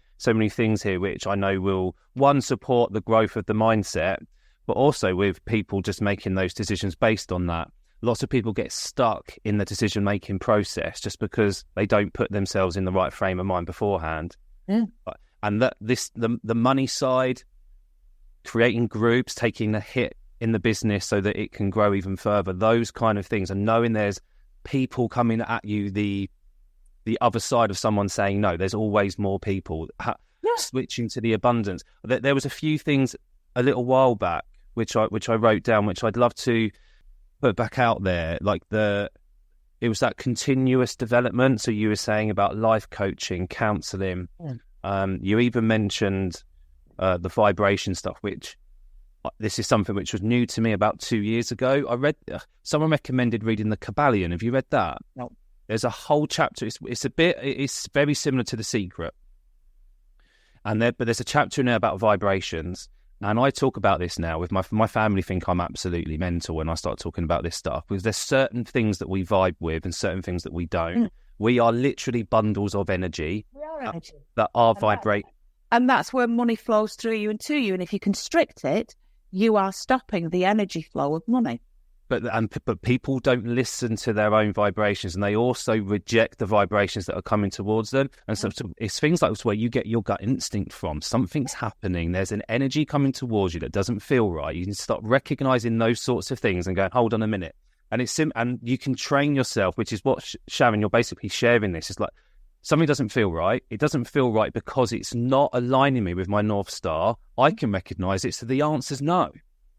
S3: things here which I know will, one, support the growth of the mindset, but also with people just making those decisions based on that. Lots of people get stuck in the decision-making process just because they don't put themselves in the right frame of mind beforehand.
S1: Yeah.
S3: And the money side, creating groups, taking the hit in the business so that it can grow even further, those kind of things, and knowing there's people coming at you the other side of someone saying, no, there's always more people. Switching to the abundance. There was a few things a little while back which I wrote down, which I'd love to put back out there. Like it was that continuous development. So you were saying about life coaching, counselling. You even mentioned the vibration stuff, which this is something which was new to me about 2 years ago. I read someone recommended reading the Cawley. Have you read that?
S1: No.
S3: There's a whole chapter. It's very similar to The Secret, but there's a chapter in there about vibrations. And I talk about this now with my family. Think I'm absolutely mental when I start talking about this stuff because there's certain things that we vibe with and certain things that we don't. We are literally bundles of energy, that are vibrate.
S1: And that's where money flows through you and to you. And if you constrict it, you are stopping the energy flow of money.
S3: But people don't listen to their own vibrations, and they also reject the vibrations that are coming towards them. And so it's things like where you get your gut instinct from. Something's happening. There's an energy coming towards you that doesn't feel right. You can start recognizing those sorts of things and going, hold on a minute. And and you can train yourself, which is what Sharon, you're basically sharing this. It's like something doesn't feel right. It doesn't feel right because it's not aligning me with my North Star. I can recognize it. So the answer's no.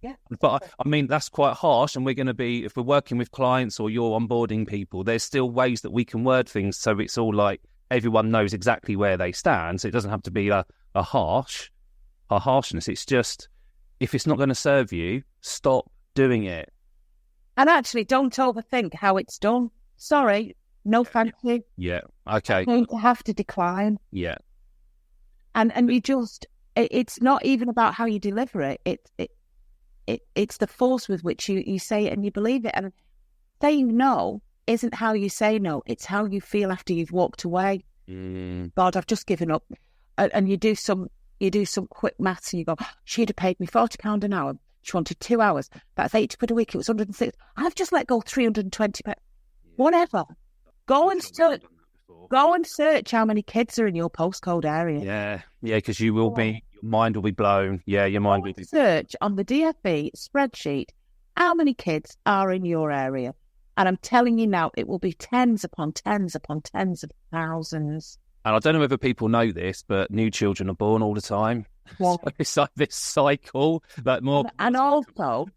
S1: Yeah.
S3: But I mean, that's quite harsh. And we're going to be, if we're working with clients or you're onboarding people, there's still ways that we can word things. So it's all like everyone knows exactly where they stand. So it doesn't have to be a harshness. It's just, if it's not going to serve you, stop doing it.
S1: And actually, don't overthink how it's done. Sorry, no thank you.
S3: Yeah. Okay.
S1: I'm going to have to decline.
S3: Yeah.
S1: And you just, it's not even about how you deliver it. It's the force with which you say it and you believe it. And saying no isn't how you say no. It's how you feel after you've walked away. God, I've just given up. And you do some quick maths and you go, she'd have paid me £40 an hour. She wanted 2 hours. That's £80 a week. It was 106. I've just let go £320. Whatever. Go and search how many kids are in your postcode area.
S3: Yeah, because you will be, your mind will be blown. Yeah, your mind will be.
S1: Search on the DFE spreadsheet how many kids are in your area. And I'm telling you now, it will be tens upon tens upon tens of thousands.
S3: And I don't know whether people know this, but new children are born all the time.
S1: Well,
S3: So it's like this cycle that more.
S1: And also,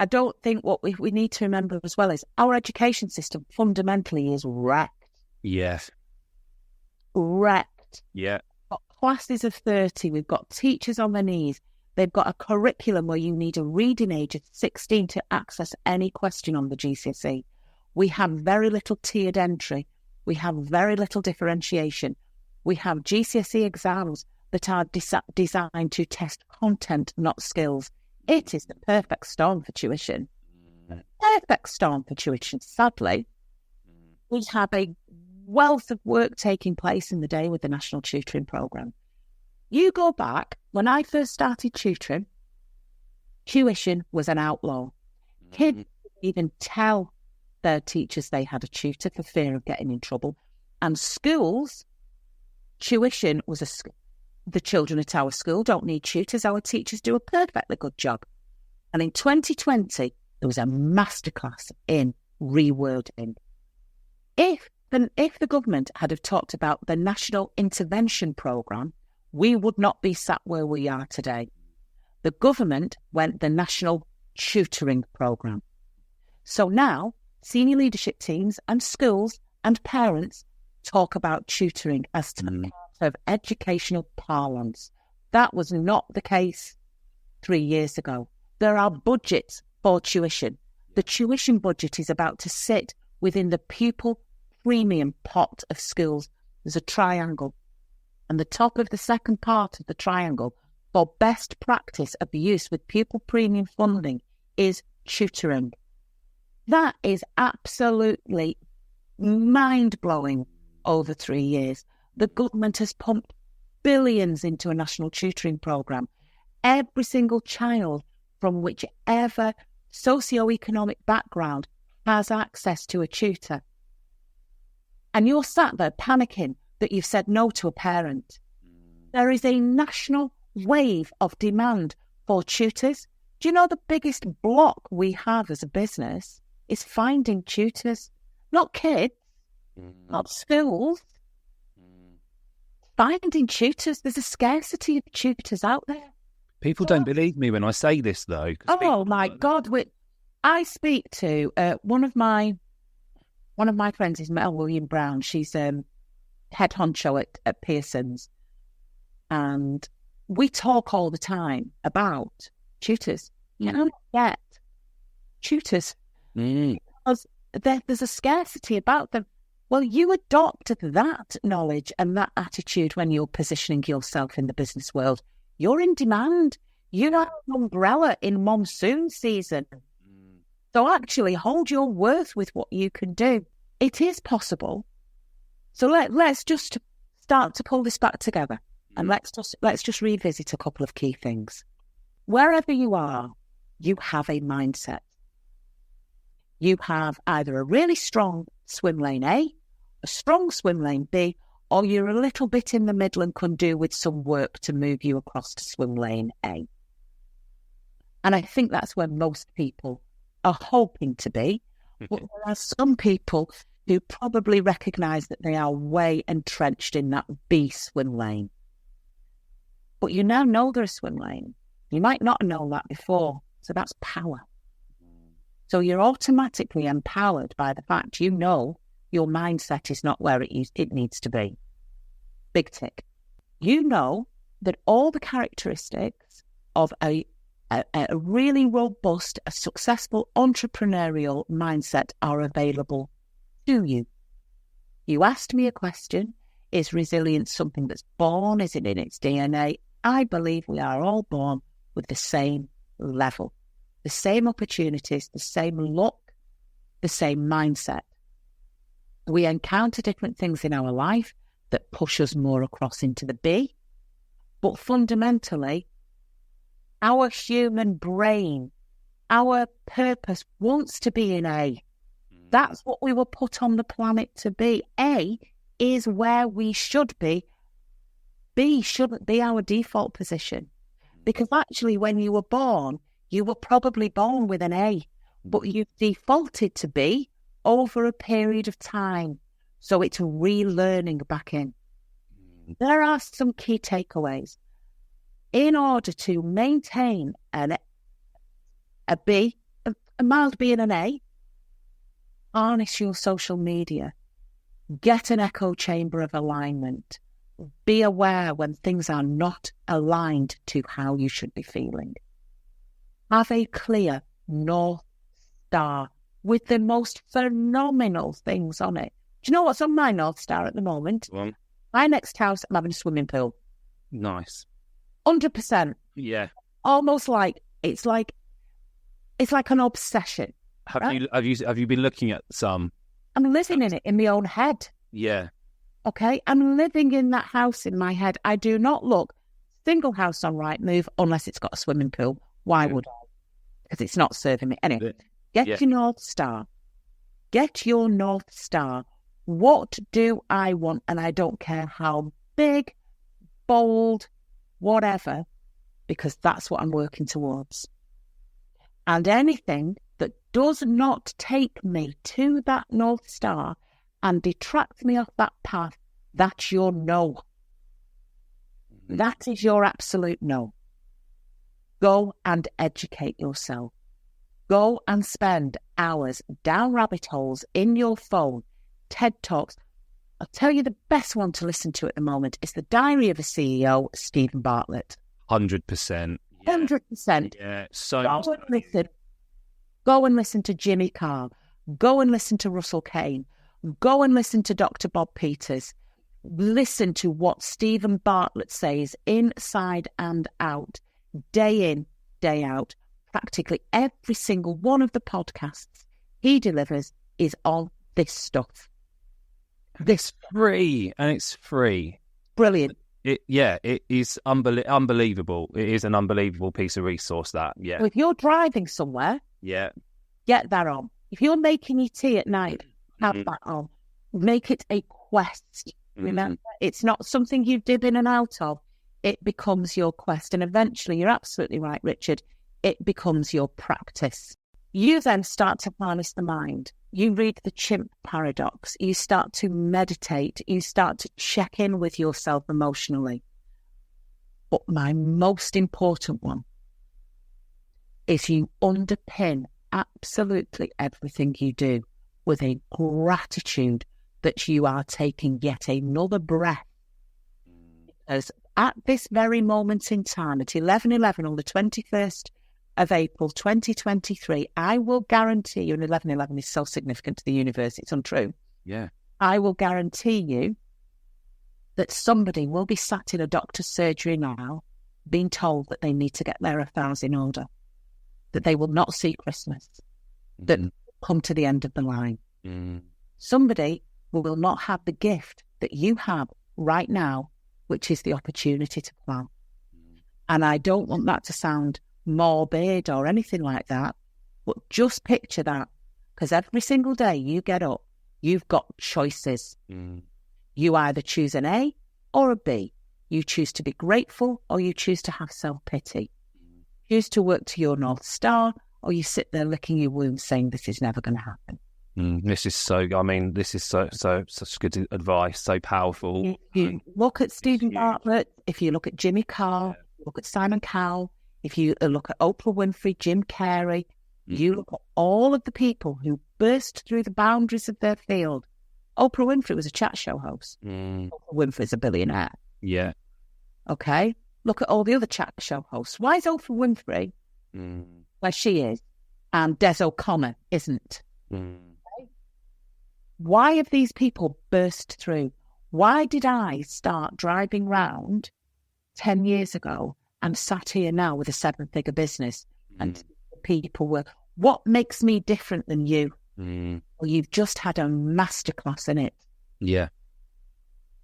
S1: I don't think what we need to remember as well is our education system fundamentally is wrecked.
S3: Yeah.
S1: Wrecked.
S3: Yeah.
S1: We've got classes of 30. We've got teachers on their knees. They've got a curriculum where you need a reading age of 16 to access any question on the GCSE. We have very little tiered entry. We have very little differentiation. We have GCSE exams that are designed to test content, not skills. It is the perfect storm for tuition. Perfect storm for tuition. Sadly, we have a wealth of work taking place in the day with the National Tutoring Programme. You go back, when I first started tutoring, tuition was an outlaw. Kids didn't even tell their teachers they had a tutor for fear of getting in trouble. And schools, tuition was the children at our school don't need tutors. Our teachers do a perfectly good job. And in 2020, there was a masterclass in rewording. If the government had have talked about the National Intervention Programme, we would not be sat where we are today. The government went the National Tutoring Programme. So now, senior leadership teams and schools and parents talk about tutoring as to part of educational parlance. That was not the case 3 years ago. There are budgets for tuition. The tuition budget is about to sit within the pupil premium pot of schools. There's a triangle. And the top of the second part of the triangle for best practice of use with pupil premium funding is tutoring. That is absolutely mind-blowing over 3 years. The government has pumped billions into a national tutoring programme. Every single child from whichever socio-economic background has access to a tutor. And you're sat there panicking that you've said no to a parent. There is a national wave of demand for tutors. Do you know the biggest block we have as a business is finding tutors? Not kids, not schools. Finding tutors. There's a scarcity of tutors out there.
S3: People don't believe me when I say this, though.
S1: Oh my God! I speak to one of my friends is Mel William Brown. She's head honcho at Pearson's, and we talk all the time about tutors. You know, yet tutors because there's a scarcity about them. Well, you adopt that knowledge and that attitude when you're positioning yourself in the business world. You're in demand. You're an umbrella in monsoon season. So actually hold your worth with what you can do. It is possible. So let's just start to pull this back together and let's just revisit a couple of key things. Wherever you are, you have a mindset. You have either a really strong swim lane A, a strong swim lane B, or you're a little bit in the middle and can do with some work to move you across to swim lane A. And I think that's where most people are hoping to be. But there are some people who probably recognise that they are way entrenched in that B swim lane. But you now know they're a swim lane. You might not have known that before. So that's power. So you're automatically empowered by the fact you know your mindset is not where it needs to be. Big tick. You know that all the characteristics of a really robust, a successful entrepreneurial mindset are available to you. You asked me a question, is resilience something that's born? Is it in its DNA? I believe we are all born with the same level, the same opportunities, the same luck, the same mindset. We encounter different things in our life that push us more across into the B, but fundamentally, our human brain, our purpose wants to be in A. That's what we were put on the planet to be. A is where we should be. B shouldn't be our default position. Because actually, when you were born, you were probably born with an A, but you've defaulted to B over a period of time. So it's relearning back in. There are some key takeaways. In order to maintain a B, a mild B and an A, harness your social media. Get an echo chamber of alignment. Be aware when things are not aligned to how you should be feeling. Have a clear North Star with the most phenomenal things on it. Do you know what's on my North Star at the moment?
S3: Well,
S1: My next house, I'm having a swimming pool.
S3: nice.
S1: 100%.
S3: Yeah.
S1: Almost like it's like an obsession.
S3: Have you been looking at some?
S1: I'm living in it in my own head.
S3: Yeah.
S1: Okay, I'm living in that house in my head. I do not look single house on Rightmove unless it's got a swimming pool. Why would I? Because it's not serving me. Anyway, get your North Star. Get your North Star. What do I want? And I don't care how big, bold, whatever, because that's what I'm working towards. And anything that does not take me to that North Star and detract me off that path, that's your no. That is your absolute no. Go and educate yourself. Go and spend hours down rabbit holes in your phone, TED Talks. I'll tell you the best one to listen to at the moment is The Diary of a CEO, Stephen Bartlett.
S3: 100%.
S1: 100%.
S3: Yeah. So
S1: Go and listen. Go and listen to Jimmy Carr. Go and listen to Russell Kane. Go and listen to Dr. Bob Peters. Listen to what Stephen Bartlett says inside and out, day in, day out. Practically every single one of the podcasts he delivers is on this stuff.
S3: It's free, and it's free.
S1: Brilliant.
S3: It is unbelievable. It is an unbelievable piece of resource, that. Yeah.
S1: So if you're driving somewhere, get that on. If you're making your tea at night, have that on. Make it a quest. Remember, it's not something you dip in and out of. It becomes your quest. And eventually, you're absolutely right, Richard, it becomes your practice. You then start to harness the mind. You read the chimp paradox. You start to meditate. You start to check in with yourself emotionally. But my most important one is you underpin absolutely everything you do with a gratitude that you are taking yet another breath. Because at this very moment in time, at 11:11 on the 21st of April 2023, I will guarantee you, and 11:11 is so significant to the universe, it's untrue.
S3: Yeah.
S1: I will guarantee you that somebody will be sat in a doctor's surgery now being told that they need to get their affairs in order, that they will not see Christmas, that come to the end of the line. Somebody will not have the gift that you have right now, which is the opportunity to plan. And I don't want that to sound morbid or anything like that, but just picture that. Because every single day you get up, you've got choices. You either choose an A or a B. You choose to be grateful or you choose to have self-pity. Choose to work to your North Star or you sit there licking your wounds saying this is never going to happen.
S3: This is such good advice, so powerful.
S1: If you look at Stephen Bartlett, if you look at Jimmy Carr, look at Simon Cowell, if you look at Oprah Winfrey, Jim Carrey, you look at all of the people who burst through the boundaries of their field. Oprah Winfrey was a chat show host. Oprah Winfrey's a billionaire.
S3: Yeah.
S1: Okay. Look at all the other chat show hosts. Why is Oprah Winfrey where she is and Des O'Connor isn't? Why have these people burst through? Why did I start driving round 10 years ago and sat here now with a 7-figure business? And people were, what makes me different than you? Well, you've just had a masterclass in it.
S3: Yeah.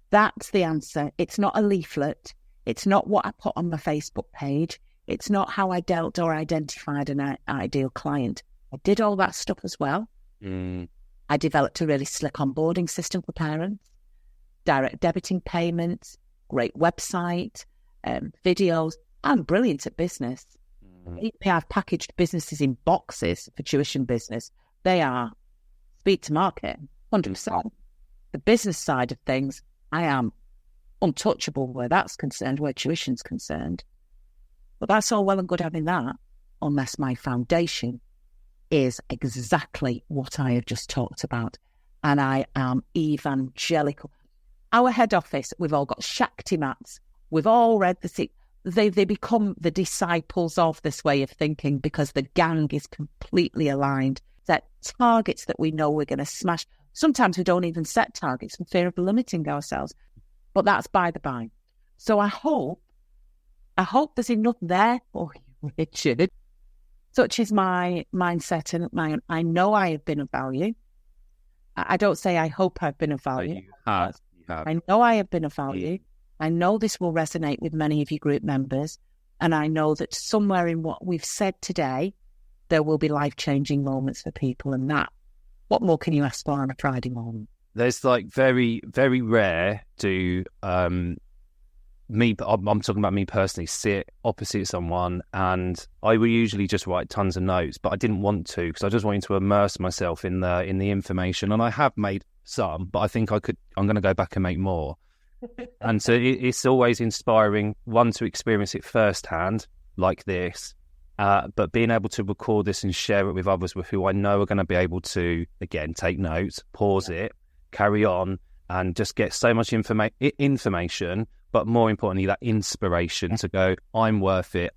S1: That's the answer. It's not a leaflet. It's not what I put on my Facebook page. It's not how I dealt or identified an ideal client. I did all that stuff as well. I developed a really slick onboarding system for parents, direct debiting payments, great website, videos. I'm brilliant at business. I've packaged businesses in boxes for tuition business. They are speed to market, 100%. The business side of things, I am untouchable where that's concerned, where tuition's concerned. But that's all well and good having that, unless my foundation is exactly what I have just talked about. And I am evangelical. Our head office, we've all got Shakti mats. We've all read they become the disciples of this way of thinking because the gang is completely aligned. Set targets that we know we're going to smash. Sometimes we don't even set targets for fear of limiting ourselves. But that's by the by. So I hope there's enough there for you, Richard. Such is my mindset and I know I have been of value. I don't say I hope I've been of value.
S3: You have.
S1: I know I have been of value. I know this will resonate with many of your group members. And I know that somewhere in what we've said today, there will be life-changing moments for people. And that, what more can you ask for on a Friday morning?
S3: There's like very, very rare to I'm talking about me personally, sit opposite someone and I will usually just write tons of notes, but I didn't want to because I just wanted to immerse myself in the information. And I have made some, but I think I'm going to go back and make more. And so it's always inspiring, one, to experience it firsthand like this, but being able to record this and share it with others with who I know are going to be able to, again, take notes, pause it, carry on, and just get so much information, but more importantly, that inspiration to go, I'm worth it.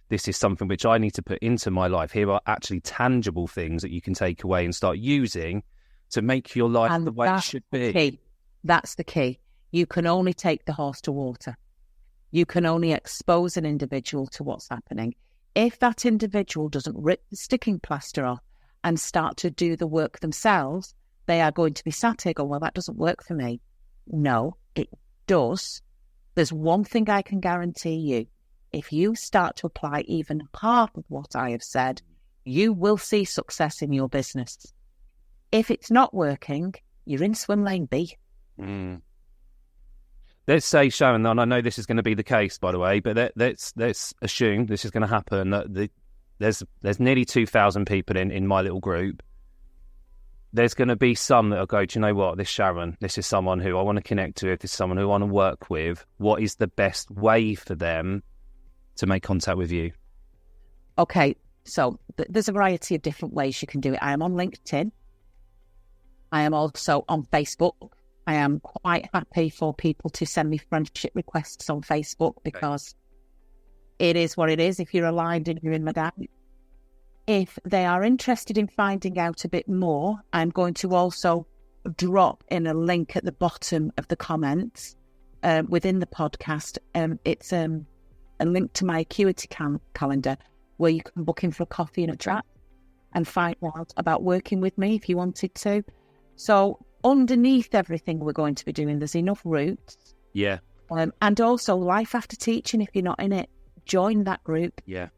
S3: This is something which I need to put into my life. Here are actually tangible things that you can take away and start using to make your life the way it should be.
S1: Key. That's the key. You can only take the horse to water. You can only expose an individual to what's happening. If that individual doesn't rip the sticking plaster off and start to do the work themselves, they are going to be sat here going, well, that doesn't work for me. No, it does. There's one thing I can guarantee you. If you start to apply even half of what I have said, you will see success in your business. If it's not working, you're in swim lane B.
S3: Let's say, Sharon, and I know this is going to be the case, by the way, but let's assume this is going to happen. That there's nearly 2,000 people in my little group. There's going to be some that will go, do you know what, this Sharon, this is someone who I want to connect with, this is someone who I want to work with. What is the best way for them to make contact with you?
S1: Okay, so there's a variety of different ways you can do it. I am on LinkedIn. I am also on Facebook. I am quite happy for people to send me friendship requests on Facebook because it is what it is. If you're aligned and you're in my gang. If they are interested in finding out a bit more, I'm going to also drop in a link at the bottom of the comments within the podcast. It's a link to my Acuity calendar where you can book in for a coffee and a chat and find out about working with me if you wanted to. So underneath everything we're going to be doing, there's enough roots.
S3: Yeah.
S1: And also Life After Teaching, if you're not in it, join that group.
S3: Yeah.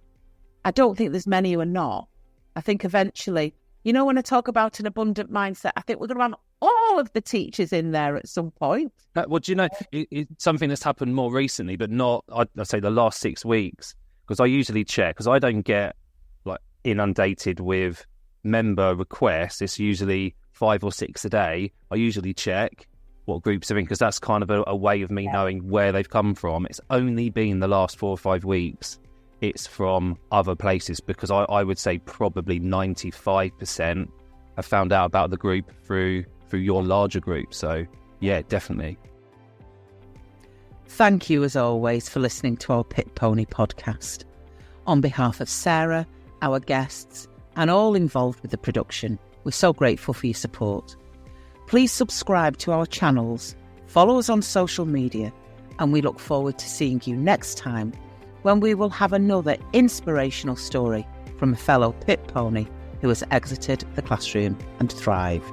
S1: I don't think there's many who are not. I think eventually You know, when I talk about an abundant mindset, I think we're going to have all of the teachers in there at some point.
S3: Well, do you know, it's something that's happened more recently, but not, I'd say, the last 6 weeks, because I usually check, because I don't get like inundated with member requests. It's usually 5 or 6 a day. I usually check what groups are in, because that's kind of a way of me knowing where they've come from. It's only been the last 4 or 5 weeks it's from other places, because I would say probably 95% have found out about the group through your larger group. So yeah, definitely.
S1: Thank you as always for listening to our Pit Pony podcast. On behalf of Sarah, our guests, and all involved with the production, we're so grateful for your support. Please subscribe to our channels, follow us on social media, and we look forward to seeing you next time, when we will have another inspirational story from a fellow pit pony who has exited the classroom and thrived.